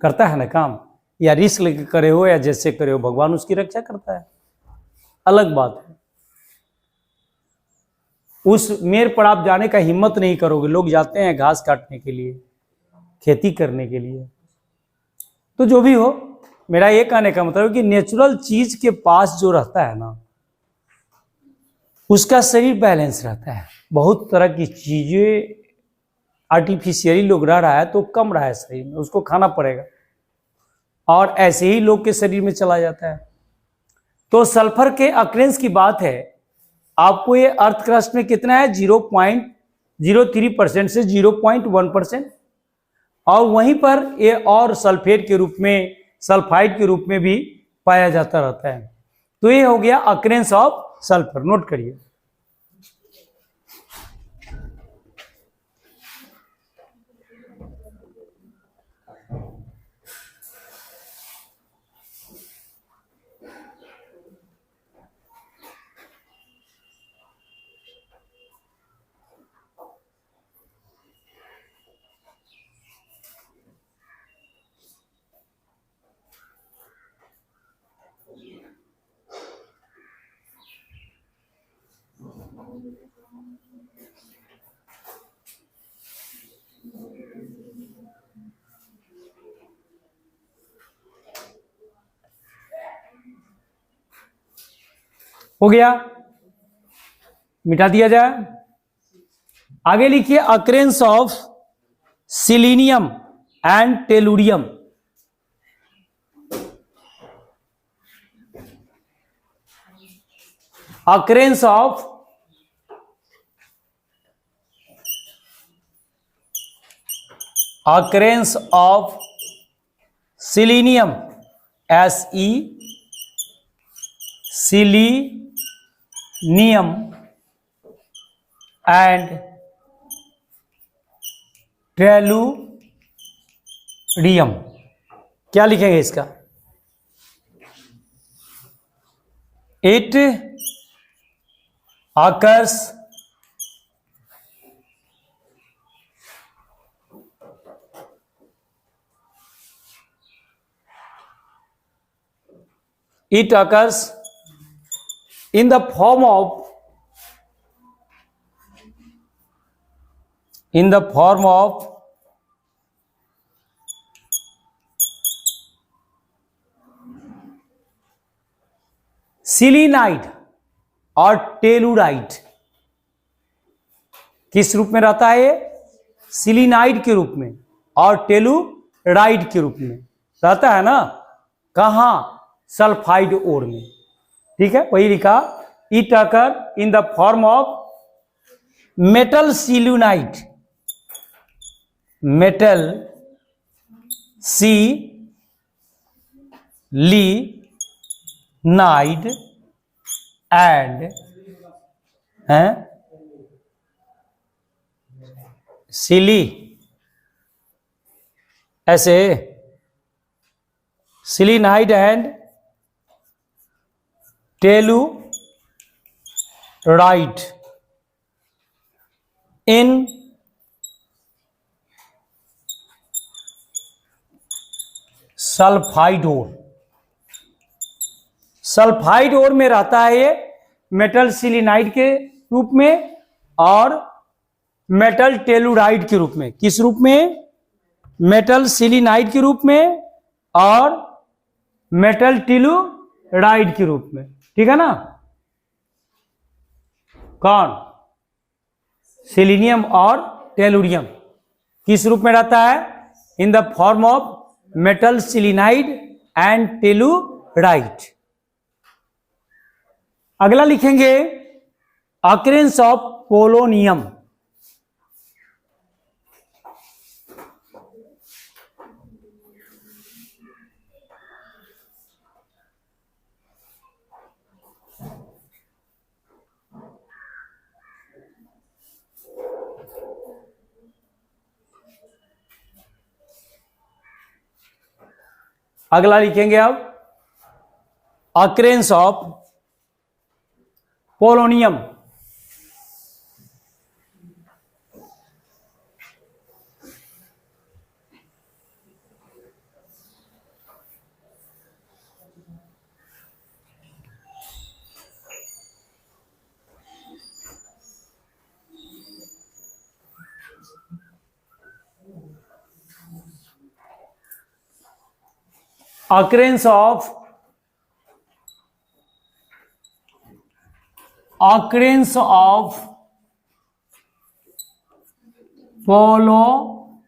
करता है ना काम, या रिस्क लेकर करे हो या जैसे करे हो, भगवान उसकी रक्षा करता है, अलग बात है। उस मेड़ पर आप जाने का हिम्मत नहीं करोगे, लोग जाते हैं घास काटने के लिए, खेती करने के लिए। तो जो भी हो, मेरा ये कहने का मतलब है कि नेचुरल चीज के पास जो रहता है ना, उसका शरीर बैलेंस रहता है। बहुत तरह की चीजें आर्टिफिशियली लोग रह रहा है तो कम रहा है शरीर में, उसको खाना पड़ेगा, और ऐसे ही लोग के शरीर में चला जाता है। तो सल्फर के अक्रेंस की बात है, आपको ये अर्थ क्रस्ट में कितना है? 0.03% से 0.1%, और वहीं पर ये और सल्फेट के रूप में, सल्फाइड के रूप में भी पाया जाता रहता है। तो ये हो गया अक्रेंस ऑफ सल्फर, नोट करिए। हो गया, मिटा दिया जाए। आगे लिखिए occurrence of selenium and tellurium. Occurrence of selenium, SE selenium and tellurium. क्या लिखेंगे इसका? It occurs in the form of सिलीनाइड और टेलुराइड। किस रूप में रहता है? सिलीनाइड के रूप में और टेलुराइड के रूप में रहता है ना। कहां? सल्फाइड ओर में। ठीक है, वही लिखा, it occur in the form of metal selenide, metal selenide and सिली, ऐसे selenide and telluride in sulphide ore. Sulphide ore में रहता है ये मेटल सिलीनाइड के रूप में और मेटल टेलुराइड के रूप में। किस रूप में? मेटल सिलीनाइड के रूप में और मेटल टेलुराइड के रूप में। ठीक है ना? कौन? सिलीनियम और टेलुरियम किस रूप में रहता है? In the form of metal selenide and telluride. अगला लिखेंगे अक्रेंस ऑफ पोलोनियम। अगला लिखेंगे अब occurrence of polonium. occurrence of polonium,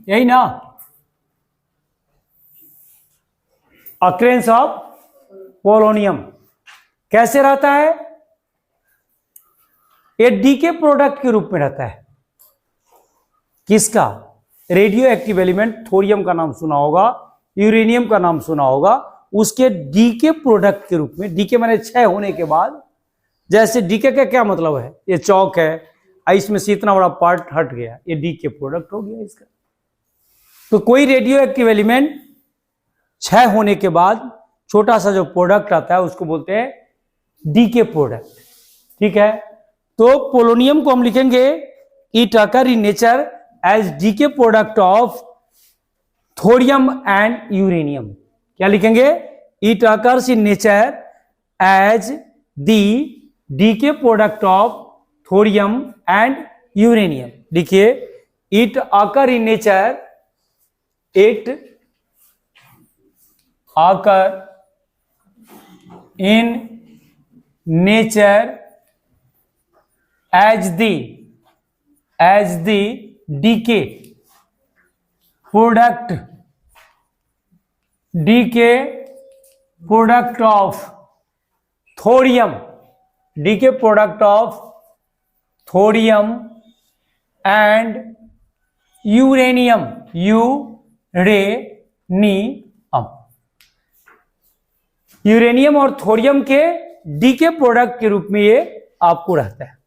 यही ना? occurrence ऑफ पोलोनियम कैसे रहता है? ये डीके प्रोडक्ट के रूप में रहता है। किसका? रेडियो एक्टिव एलिमेंट थोरियम का नाम सुना होगा, यूरेनियम का नाम सुना होगा, उसके डीके प्रोडक्ट के रूप में। डीके माने क्षय होने के बाद। जैसे डीके का क्या मतलब है? ये चौक है, इसमें से इतना बड़ा पार्ट हट गया, ये डीके प्रोडक्ट हो गया इसका। तो कोई रेडियो एक्टिव एलिमेंट क्षय होने के बाद छोटा सा जो प्रोडक्ट आता है उसको बोलते हैं डीके प्रोडक्ट। ठीक है, तो पोलोनियम को हम लिखेंगे it occur in nature as decay product of thorium and uranium. क्या लिखेंगे? It occurs in nature as the decay product of thorium and uranium. देखिए, it occur in nature, it occur in nature as the decay product of thorium, decay product of thorium and uranium, uranium और थोरियम के डीके प्रोडक्ट के रूप में ये आपको रहता है।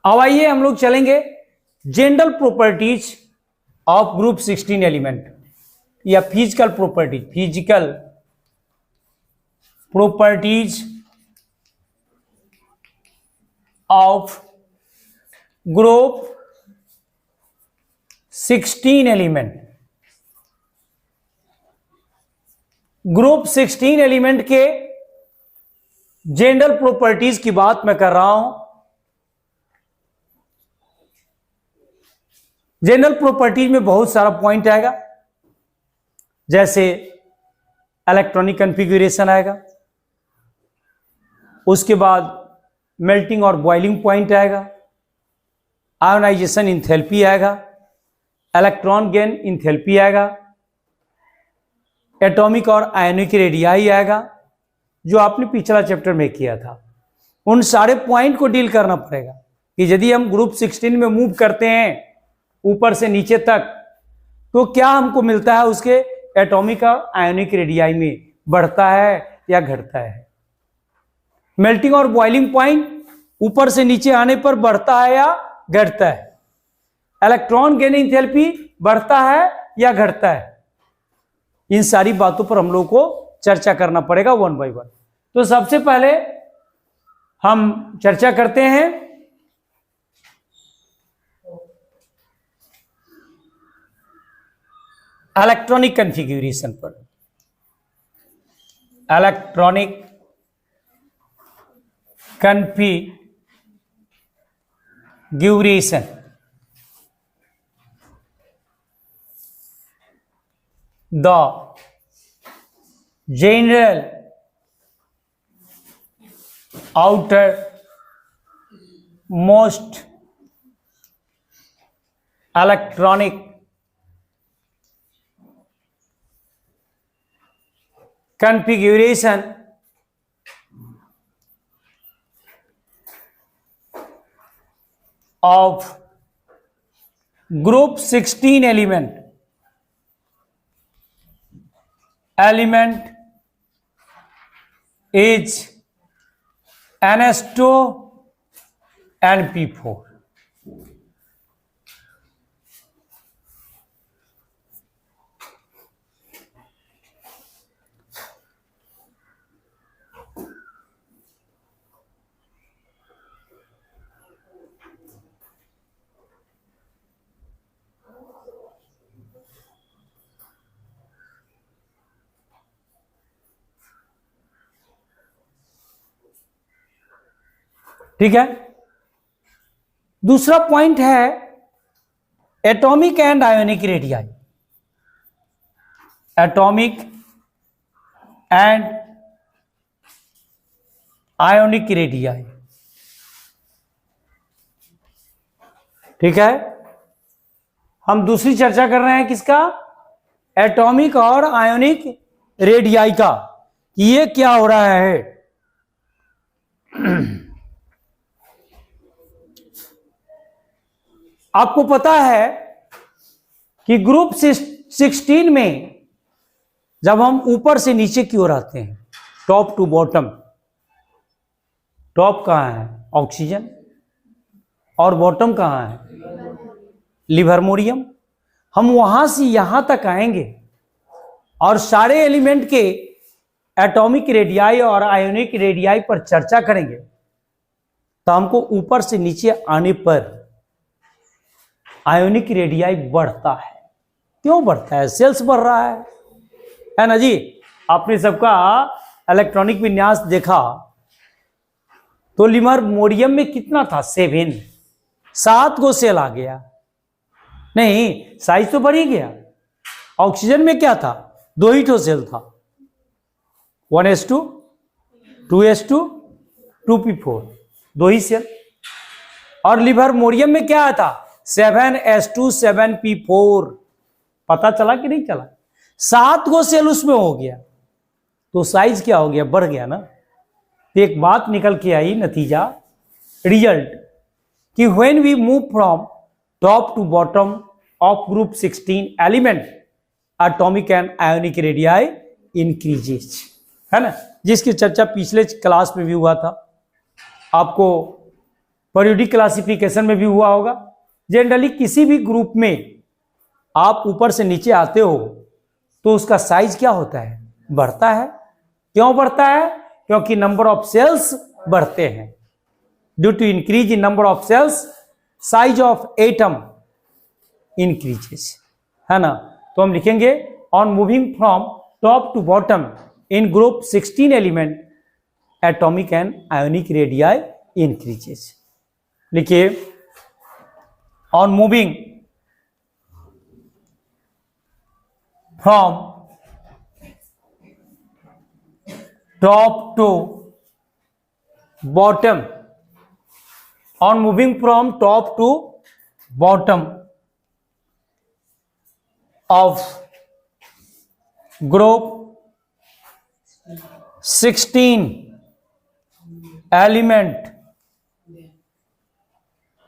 अब आइए हम लोग चलेंगे general properties of group 16 element या physical properties of group 16 element. Group 16 element के जनरल प्रॉपर्टीज की बात मैं कर रहा हूं। जनरल प्रॉपर्टीज में बहुत सारा पॉइंट आएगा, जैसे इलेक्ट्रॉनिक कॉन्फ़िगरेशन आएगा, उसके बाद मेल्टिंग और बॉइलिंग पॉइंट आएगा, आयोनाइजेशन इंथैल्पी आएगा, इलेक्ट्रॉन गेन इंथैल्पी आएगा, एटॉमिक और आयनिक रेडियाई आएगा, जो आपने पिछला चैप्टर में किया था। उन सारे पॉइंट को डील करना पड़ेगा कि यदि हम ग्रुप 16 में मूव करते हैं ऊपर से नीचे तक, तो क्या हमको मिलता है, उसके एटॉमिक और आयोनिक रेडियाई में बढ़ता है या घटता है। मेल्टिंग और बॉइलिंग पॉइंट ऊपर से नीचे आने पर बढ़ता है या घटता है। इलेक्ट्रॉन गेन एंथैल्पी बढ़ता है या घटता है। इन सारी बातों पर हम लोग को चर्चा करना पड़ेगा वन बाय वन। तो सबसे पहले हम चर्चा करते हैं इलेक्ट्रॉनिक कॉन्फ़िगरेशन पर। Electronic configuration, the general outer most electronic configuration of group 16 element is NS2 and P4। ठीक है। दूसरा पॉइंट है atomic and ionic radii. Atomic and ionic radii, ठीक है। हम दूसरी चर्चा कर रहे हैं किसका? एटॉमिक और आयोनिक रेडियाई का। ये क्या हो रहा है? आपको पता है कि ग्रुप 16 में जब हम ऊपर से नीचे की ओर आते हैं, टॉप टू बॉटम, टॉप कहां है? ऑक्सीजन, और बॉटम कहाँ है? लिबर्मोरियम। हम वहां से यहां तक आएंगे और सारे एलिमेंट के एटॉमिक रेडियाई और आयोनिक रेडियाई पर चर्चा करेंगे, तो हमको ऊपर से नीचे आने पर आयोनिक रेडियाई बढ़ता है। क्यों बढ़ता है? सेल्स बढ़ रहा है ना जी। आपने सबका इलेक्ट्रॉनिक विन्यास देखा तो लिबर्मोरियम में कितना था? 7 गो सेल आ गया। नहीं, साइज तो बढ़ ही गया। ऑक्सीजन में क्या था? 2 ही ठो सेल था, 1s2 2s2 2p4, 2 ही सेल। और लिबर्मोरियम में क्या था? 7s2 7p4। पता चला कि नहीं चला? 7 गो सेल उसमें हो गया, तो साइज क्या हो गया? बढ़ गया ना। तो एक बात निकल के आई, नतीजा, रिजल्ट, कि when we move from top to bottom of group 16 element, atomic and ionic radii increases, है ना, जिसकी चर्चा पिछले क्लास में भी हुआ था, आपको पीरियोडिक क्लासिफिकेशन में भी हुआ होगा। जनरली किसी भी ग्रुप में आप ऊपर से नीचे आते हो तो उसका साइज क्या होता है? बढ़ता है। क्यों बढ़ता है? क्योंकि नंबर ऑफ सेल्स बढ़ते हैं। Due to increase in number of shells, size of atom increases, है ना। तो हम लिखेंगे on moving from top to bottom in group 16 element, atomic and ionic radii increases. लिखिए, on moving from top to bottom, on moving from top to bottom of group 16 element,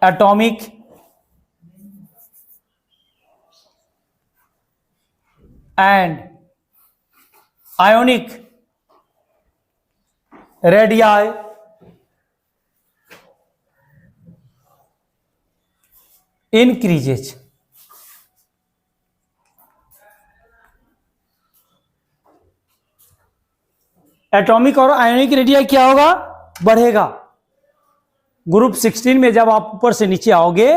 atomic and ionic radii increases। Atomic और आयोनिक रेडियाई क्या होगा? बढ़ेगा। ग्रुप 16 में जब आप ऊपर से नीचे आओगे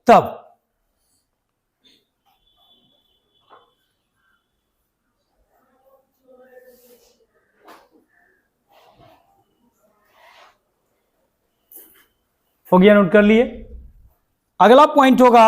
तब। हो गया? नोट कर लिए। अगला पॉइंट होगा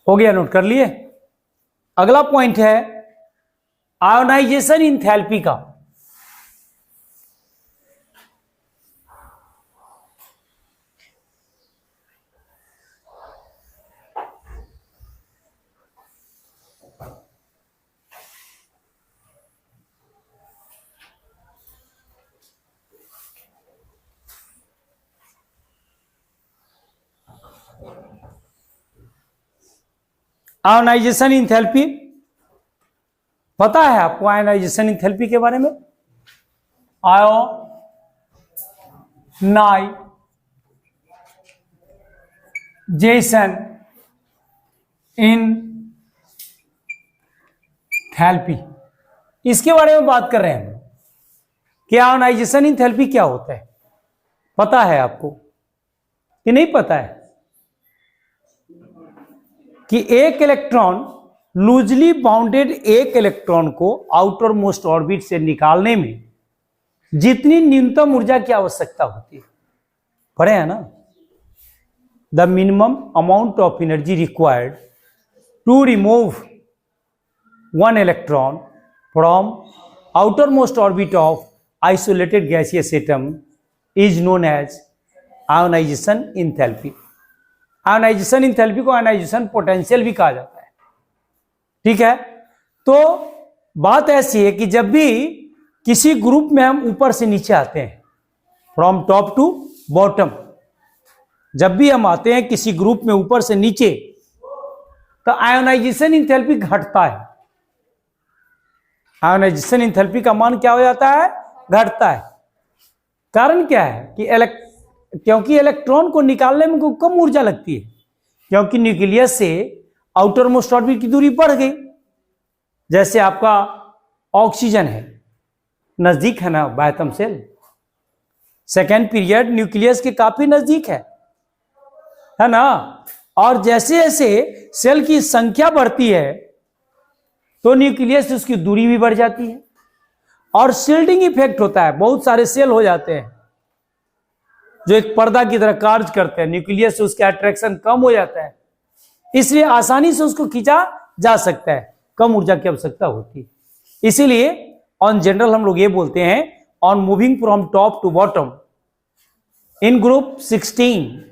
हो गया? नोट कर लिए। अगला पॉइंट है आयोनाइजेशन इंथैल्पी का। आयोनाइजेशन इंथैल्पी पता है आपको? आयोनाइजेशन इंथैल्पी के बारे में, आयोनाइजेशन इंथैल्पी, इसके बारे में बात कर रहे हैं कि आयोनाइजेशन इंथैल्पी क्या होता है। पता है आपको कि नहीं पता है? कि एक इलेक्ट्रॉन, लूजली बाउंडेड एक इलेक्ट्रॉन को आउटर मोस्ट ऑर्बिट से निकालने में जितनी न्यूनतम ऊर्जा की आवश्यकता होती है, पढ़े हैं ना? The minimum amount of energy required to remove one electron from outer most orbit of isolated gaseous atom is known as ionisation enthalpy. Ionisation enthalpy को आयोनाइजेशन पोटेंशियल भी कहा जाता है। ठीक है? तो बात ऐसी है कि जब भी किसी ग्रुप में हम ऊपर से नीचे आते हैं, फ्रॉम टॉप टू बॉटम, जब भी हम आते हैं किसी ग्रुप में ऊपर से नीचे, तो आयोनाइजेशन इंथैल्पी घटता है। आयोनाइजेशन इंथैल्पी का मान क्या हो जाता है? घटता है। कारण क्या है कि क्योंकि इलेक्ट्रॉन को निकालने में कम ऊर्जा लगती है, क्योंकि न्यूक्लियस से आउटर मोस्ट ऑर्बिट की दूरी बढ़ गई। जैसे आपका ऑक्सीजन है, नजदीक है ना बायतम सेल, सेकेंड पीरियड न्यूक्लियस के काफी नजदीक है ना। और जैसे जैसे सेल की संख्या बढ़ती है तो न्यूक्लियस से उसकी दूरी भी बढ़ जाती है, और शील्डिंग इफेक्ट होता है। बहुत सारे सेल हो जाते हैं जो एक पर्दा की तरह कार्य करते हैं, न्यूक्लियस से उसका अट्रैक्शन कम हो जाता है, इसलिए आसानी से उसको खींचा जा सकता है, कम ऊर्जा की आवश्यकता होती है। इसीलिए ऑन जनरल हम लोग ये बोलते हैं, on moving from top to bottom in group 16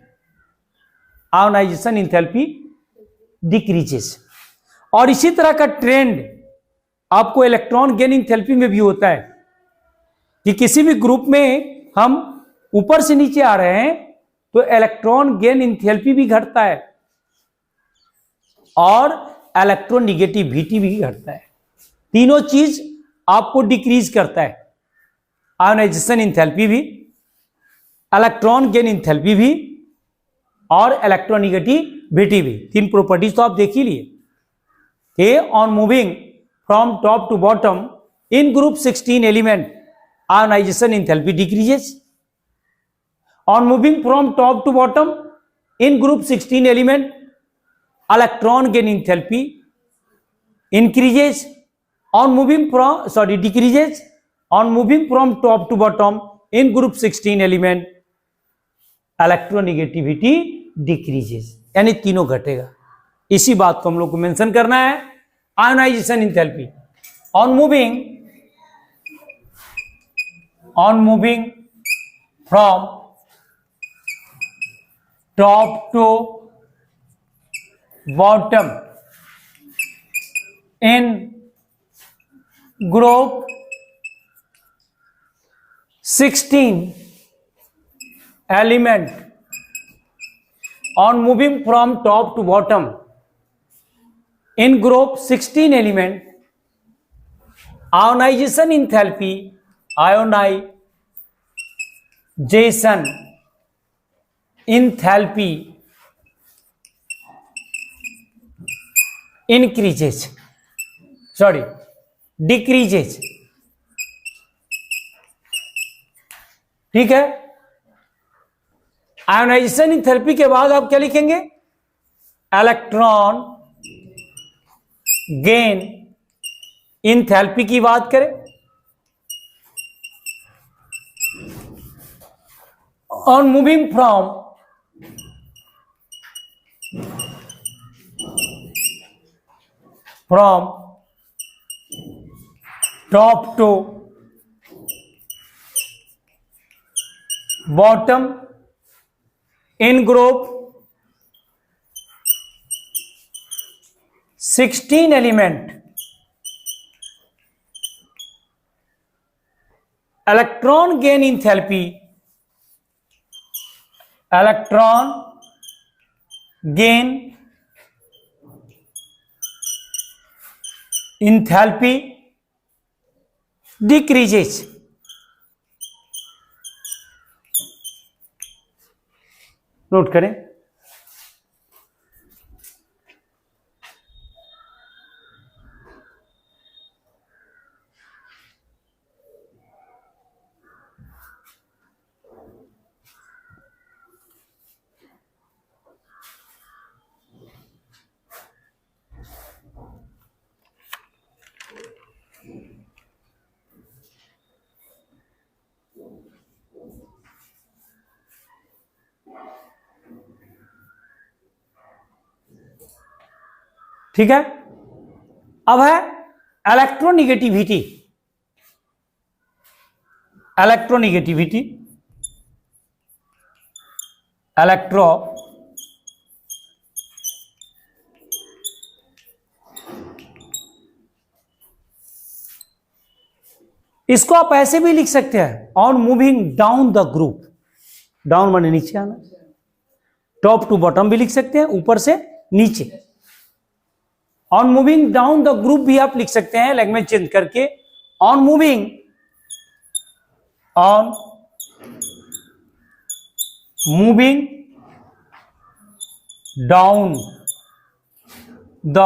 ionisation enthalpy decreases. और इसी तरह का ट्रेंड आपको इलेक्ट्रॉन गेन इंथैल्पी में भी होता है कि किसी भी ग्रुप में हम ऊपर से नीचे आ रहे हैं तो इलेक्ट्रॉन गेन इंथैल्पी भी घटता है और इलेक्ट्रोनिगेटिविटी भी घटता है। तीनों चीज आपको डिक्रीज करता है, आयोनाइजेशन इंथैल्पी भी, इलेक्ट्रॉन गेन इंथैल्पी भी और इलेक्ट्रोनिगेटिविटी भी। तीन प्रॉपर्टीज तो आप देख ही लिए। On moving from top to bottom in group 16 element ionisation enthalpy decreases. On moving from top to bottom in group 16 element electron gain enthalpy increases. On moving from decreases. On moving from top to bottom in group 16 element electronegativity decreases, यानी तीनों घटेगा। इसी बात को हम लोग को मेंशन करना है। Ionisation enthalpy on moving from top to bottom in group 16 element on moving from top to bottom in group 16 element ionization enthalpy decreases। ठीक है। आयोनाइजेशन इंथैल्पी के बाद आप क्या लिखेंगे? इलेक्ट्रॉन गेन इंथैल्पी की बात करें, on moving from top to bottom in group 16 element electron gain enthalpy decreases। Note करें। ठीक है। अब है इलेक्ट्रोनिगेटिविटी। इसको आप ऐसे भी लिख सकते हैं, on moving down the group, down माने नीचे आना, टॉप टू बॉटम भी लिख सकते हैं, ऊपर से नीचे। On moving down the group भी आप लिख सकते हैं लैंग्वेज चेंज करके, on moving down the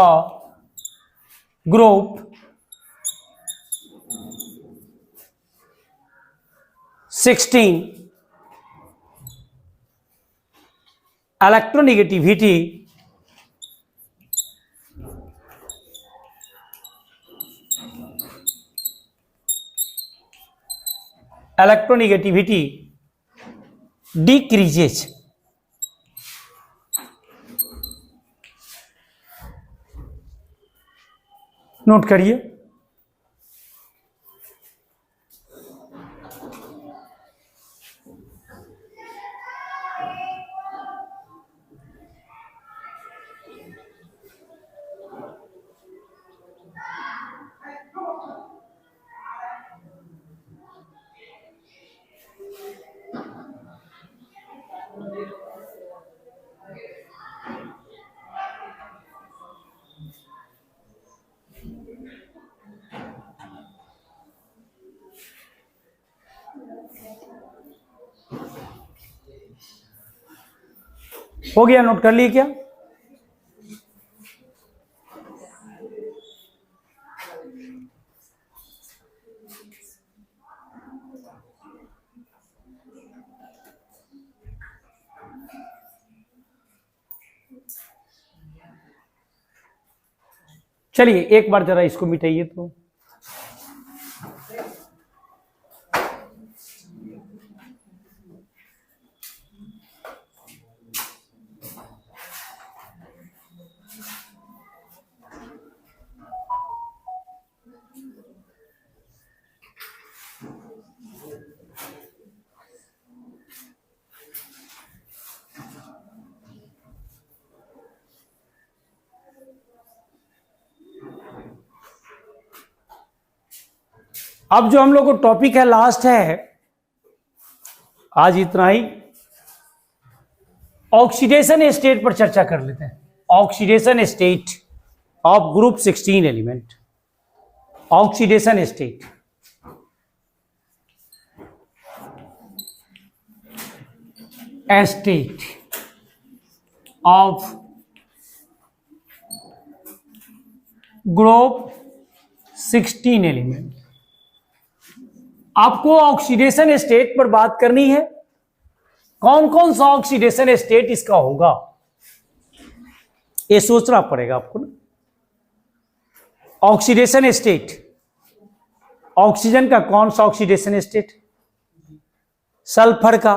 group 16 electronegativity decreases। Note करिए, हो गया, नोट कर लिए क्या? चलिए एक बार जरा इसको मिटाइए तो। अब जो हम लोग को टॉपिक है लास्ट है आज, इतना ही। ऑक्सीडेशन स्टेट पर चर्चा कर लेते हैं। Oxidation state of group 16 element. Oxidation state, state of group 16 element. आपको ऑक्सीडेशन स्टेट पर बात करनी है। कौन कौन सा ऑक्सीडेशन स्टेट इसका होगा, ये सोचना पड़ेगा आपको ना। ऑक्सीडेशन स्टेट, ऑक्सीजन का कौन सा ऑक्सीडेशन स्टेट? सल्फर का।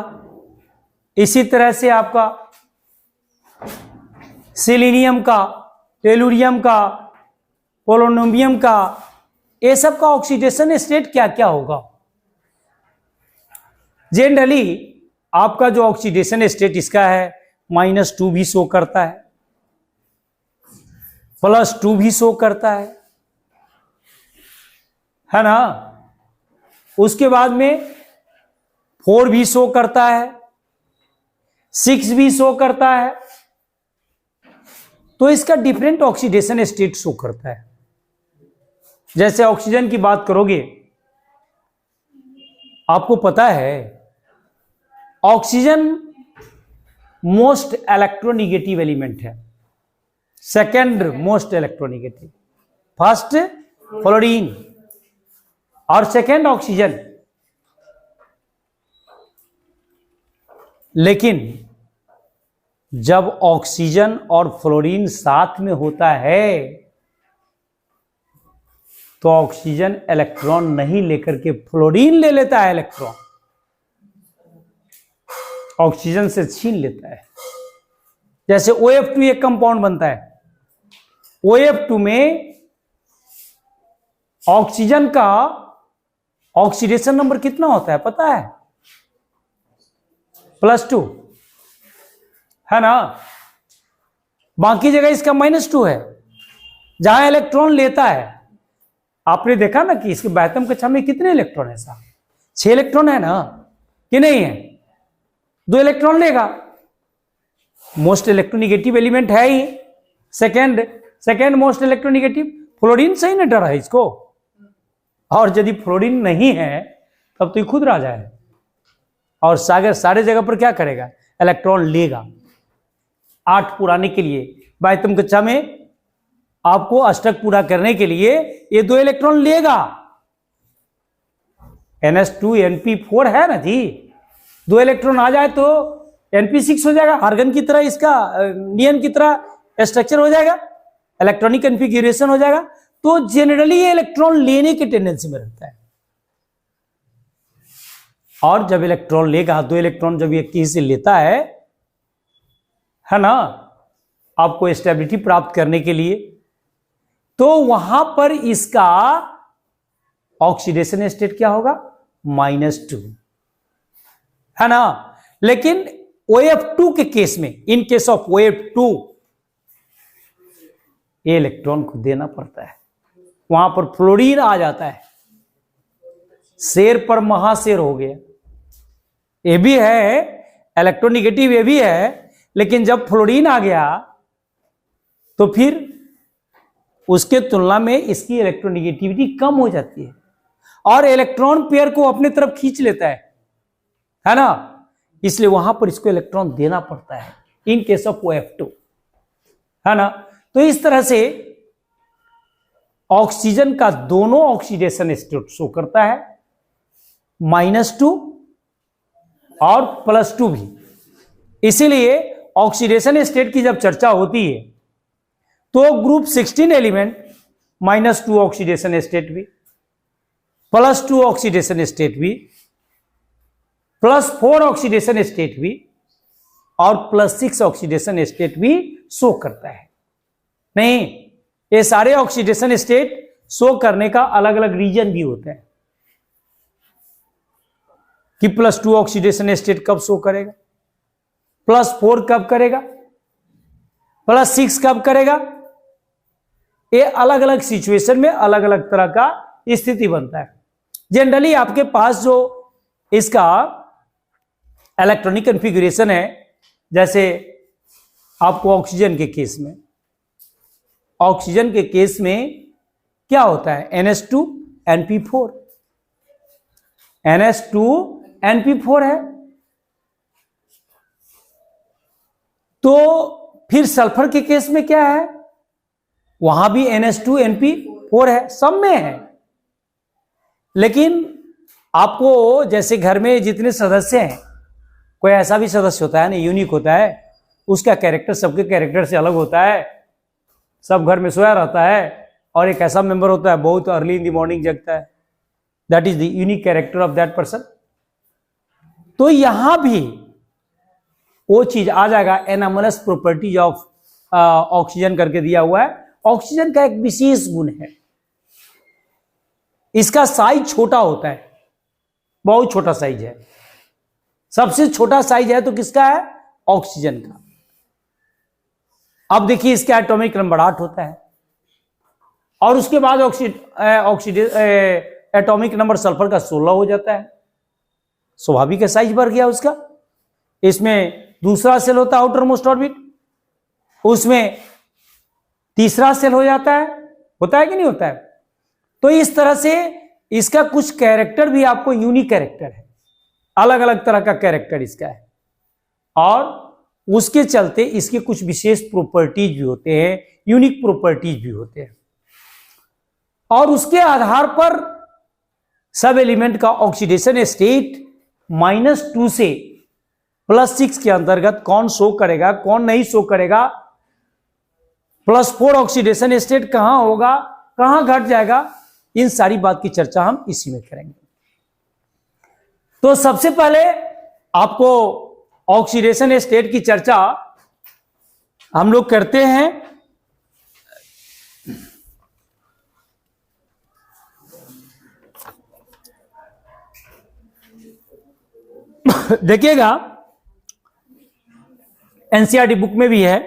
इसी तरह से आपका सिलीनियम का, टेलुरियम का, पोलोनियम का, ये सब का ऑक्सीडेशन स्टेट क्या क्या होगा? जनरली आपका जो ऑक्सीडेशन स्टेट इसका है -2 भी शो करता है, +2 भी शो करता है ना। उसके बाद में 4 भी शो करता है, 6 भी शो करता है। तो इसका डिफरेंट ऑक्सीडेशन स्टेट शो करता है। जैसे ऑक्सीजन की बात करोगे, आपको पता है ऑक्सीजन मोस्ट इलेक्ट्रोनिगेटिव एलिमेंट है, second most electronegative, first fluorine और सेकंड ऑक्सीजन। लेकिन जब ऑक्सीजन और फ्लोरीन साथ में होता है तो ऑक्सीजन इलेक्ट्रॉन नहीं लेकर के फ्लोरीन ले लेता है, इलेक्ट्रॉन ऑक्सीजन से छीन लेता है। जैसे OF2 एक कंपाउंड बनता है, OF2 में ऑक्सीजन का ऑक्सीडेशन नंबर कितना होता है पता है? +2 है ना। बाकी जगह इसका -2 है। जहां इलेक्ट्रॉन लेता है आपने देखा ना कि इसके बाह्यतम कक्षा में कितने इलेक्ट्रॉन है साहब? 6 इलेक्ट्रॉन है ना, कि नहीं है? 2 इलेक्ट्रॉन लेगा, मोस्ट इलेक्ट्रोनिगेटिव एलिमेंट है ही, सेकेंड मोस्ट इलेक्ट्रोनिगेटिव। फ्लोरीन सही ना डरा है इसको, और यदि फ्लोरीन नहीं है तब तो ये खुद राजा है, और सागर सारे जगह पर क्या करेगा? इलेक्ट्रॉन लेगा। 8 पुराने के लिए बाह्यतम कक्षा में आपको अष्टक पूरा करने के लिए ये 2 इलेक्ट्रॉन लेगा। NH2NP4 है ना जी, 2 इलेक्ट्रॉन आ जाए तो NP6 हो जाएगा, आर्गन की तरह इसका नियन की तरह स्ट्रक्चर हो जाएगा, इलेक्ट्रॉनिक कन्फिग्यूरेशन हो जाएगा। तो जनरली ये इलेक्ट्रॉन लेने की टेंडेंसी में रहता है, और जब इलेक्ट्रॉन लेगा, 2 इलेक्ट्रॉन जब ये किसी से लेता है ना, आपको स्टेबिलिटी प्राप्त करने के लिए, तो वहां पर इसका ऑक्सीडेशन स्टेट क्या होगा? -2, है ना। लेकिन OF2 के केस में, इन केस ऑफ OF2, ये इलेक्ट्रॉन को देना पड़ता है, वहां पर फ्लोरीन आ जाता है, शेर पर महाशेर हो गया। ये भी है इलेक्ट्रोनिगेटिव, ये भी है, लेकिन जब फ्लोरीन आ गया तो फिर उसके तुलना में इसकी इलेक्ट्रोनिगेटिविटी कम हो जाती है, और इलेक्ट्रॉन पेयर को अपने तरफ खींच लेता है ना, इसलिए वहां पर इसको इलेक्ट्रॉन देना पड़ता है इन केस ऑफ OF2, है ना। तो इस तरह से ऑक्सीजन का दोनों ऑक्सीडेशन स्टेट शो करता है, -2 और +2 भी। इसीलिए ऑक्सीडेशन स्टेट की जब चर्चा होती है तो ग्रुप 16 एलिमेंट -2 ऑक्सीडेशन स्टेट भी, +2 ऑक्सीडेशन स्टेट भी, +4 ऑक्सीडेशन स्टेट भी, और +6 ऑक्सीडेशन स्टेट भी शो करता है। नहीं, ये सारे ऑक्सीडेशन स्टेट शो करने का अलग अलग रीजन भी होता है कि +2 ऑक्सीडेशन स्टेट कब शो करेगा, +4 कब करेगा, +6 कब करेगा। ये अलग अलग सिचुएशन में अलग अलग तरह का स्थिति बनता है। जनरली आपके पास जो इसका इलेक्ट्रॉनिक कन्फिग्यूरेशन है, जैसे आपको ऑक्सीजन के केस में क्या होता है? NH2NP4, NH2NP4 है। तो फिर सल्फर के केस में क्या है? वहां भी NH2NP4 है, सब में है। लेकिन आपको जैसे घर में जितने सदस्य हैं, कोई ऐसा भी सदस्य होता है ना, यूनिक होता है, उसका कैरेक्टर सबके कैरेक्टर से अलग होता है। सब घर में सोया रहता है, और एक ऐसा मेंबर होता है बहुत अर्ली इन द मॉर्निंग जगता है, that is the unique character of that person. तो यहां भी वो चीज आ जाएगा, एनामलस प्रॉपर्टीज ऑफ ऑक्सीजन करके दिया हुआ है। ऑक्सीजन का एक विशेष गुण है, इसका साइज छोटा होता है, बहुत छोटा साइज है। सबसे छोटा साइज है तो किसका है? ऑक्सीजन का। अब देखिए इसका एटॉमिक नंबर 8 होता है, और उसके बाद एटॉमिक नंबर सल्फर का 16 हो जाता है। स्वाभाविक है, साइज बढ़ गया उसका। इसमें दूसरा सेल होता है आउटर मोस्ट ऑर्बिट, उसमें तीसरा सेल हो जाता है, होता है कि नहीं होता है। तो इस तरह से इसका कुछ कैरेक्टर भी आपको यूनिक कैरेक्टर है, अलग अलग तरह का कैरेक्टर इसका है, और उसके चलते इसके कुछ विशेष प्रॉपर्टीज भी होते हैं, यूनिक प्रॉपर्टीज भी होते हैं, और उसके आधार पर सब एलिमेंट का ऑक्सीडेशन स्टेट -2 से +6 के अंतर्गत कौन शो करेगा, कौन नहीं शो करेगा, +4 ऑक्सीडेशन स्टेट कहां होगा, कहां घट जाएगा, इन सारी बात की चर्चा हम इसी में करेंगे। तो सबसे पहले आपको ऑक्सीडेशन स्टेट की चर्चा हम लोग करते हैं। देखिएगा एनसीईआरटी बुक में भी है,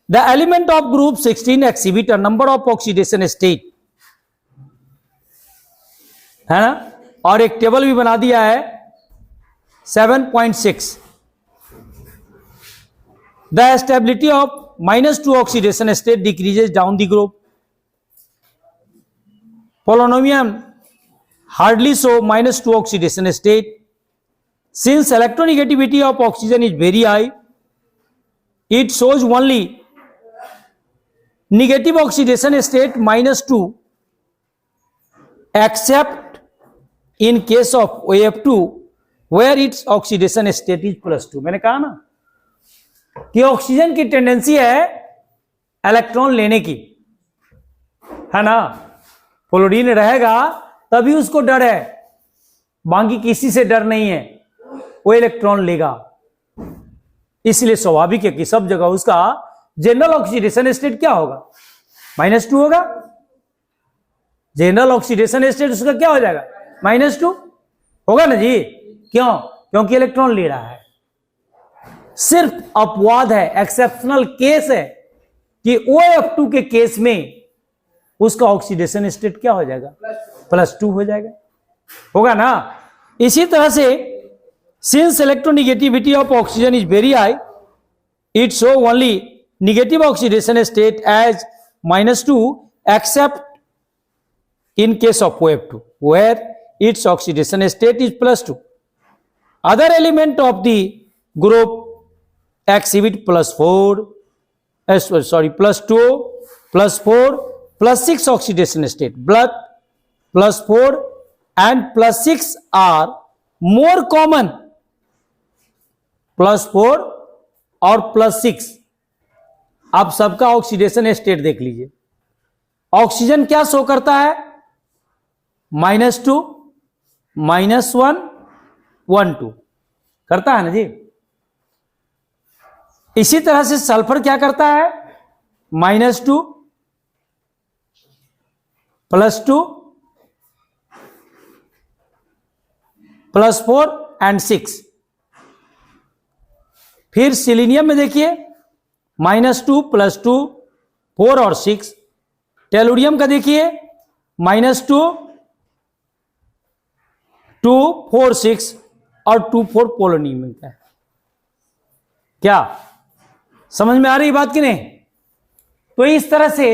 the element of group 16 exhibit a number of oxidation state है ना, और एक टेबल भी बना दिया है 7.6। The stability of -2 oxidation state decreases down the group. Polonium hardly show -2 oxidation state. Since electronegativity of oxygen is very high, it shows only negative oxidation state -2, except in case of OF2 where its oxidation state is +2। मैंने कहा ना कि ऑक्सीजन की टेंडेंसी है इलेक्ट्रॉन लेने की, है ना। फ्लोरीन रहेगा तभी उसको डर है, बाकी किसी से डर नहीं है, वो इलेक्ट्रॉन लेगा। इसलिए स्वाभाविक है कि सब जगह उसका जनरल ऑक्सीडेशन स्टेट क्या होगा, -2 होगा। जनरल ऑक्सीडेशन स्टेट उसका क्या हो जाएगा, -2 होगा ना जी। क्यों? क्योंकि इलेक्ट्रॉन ले रहा है। सिर्फ अपवाद है, एक्सेप्शनल केस है कि OF2 के केस में उसका ऑक्सीडेशन स्टेट क्या हो जाएगा, +2 हो जाएगा, होगा ना। इसी तरह से since electronegativity of oxygen is very high, it show only negative oxidation state as -2 except in case of OF2 where it's oxidation state is +2। Other element of the group exhibit +4, +2, +4, +6 oxidation state. Blood +4 and +6 are more common. +4 और +6 आप सबका ऑक्सीडेशन स्टेट देख लीजिए। ऑक्सीजन क्या शो करता है, -2, -1, 1, 2 करता है ना जी। इसी तरह से सल्फर क्या करता है, -2, +2, +4 एंड 6। फिर सिलीनियम में देखिए -2, +2, 4 और 6। टेलुरियम का देखिए -2, 2, 4, 6 और 2, 4 पोलोनियम का है। क्या समझ में आ रही बात कि नहीं? तो इस तरह से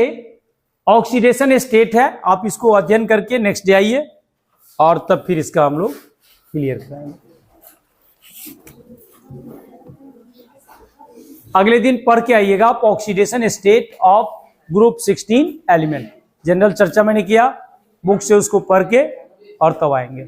ऑक्सीडेशन स्टेट है। आप इसको अध्ययन करके नेक्स्ट डे आइए और तब फिर इसका हम लोग क्लियर कराएंगे। अगले दिन पढ़ के आइएगा आप oxidation state of group 16 element. General चर्चा मैंने किया, बुक से उसको पढ़ के और तब आएंगे।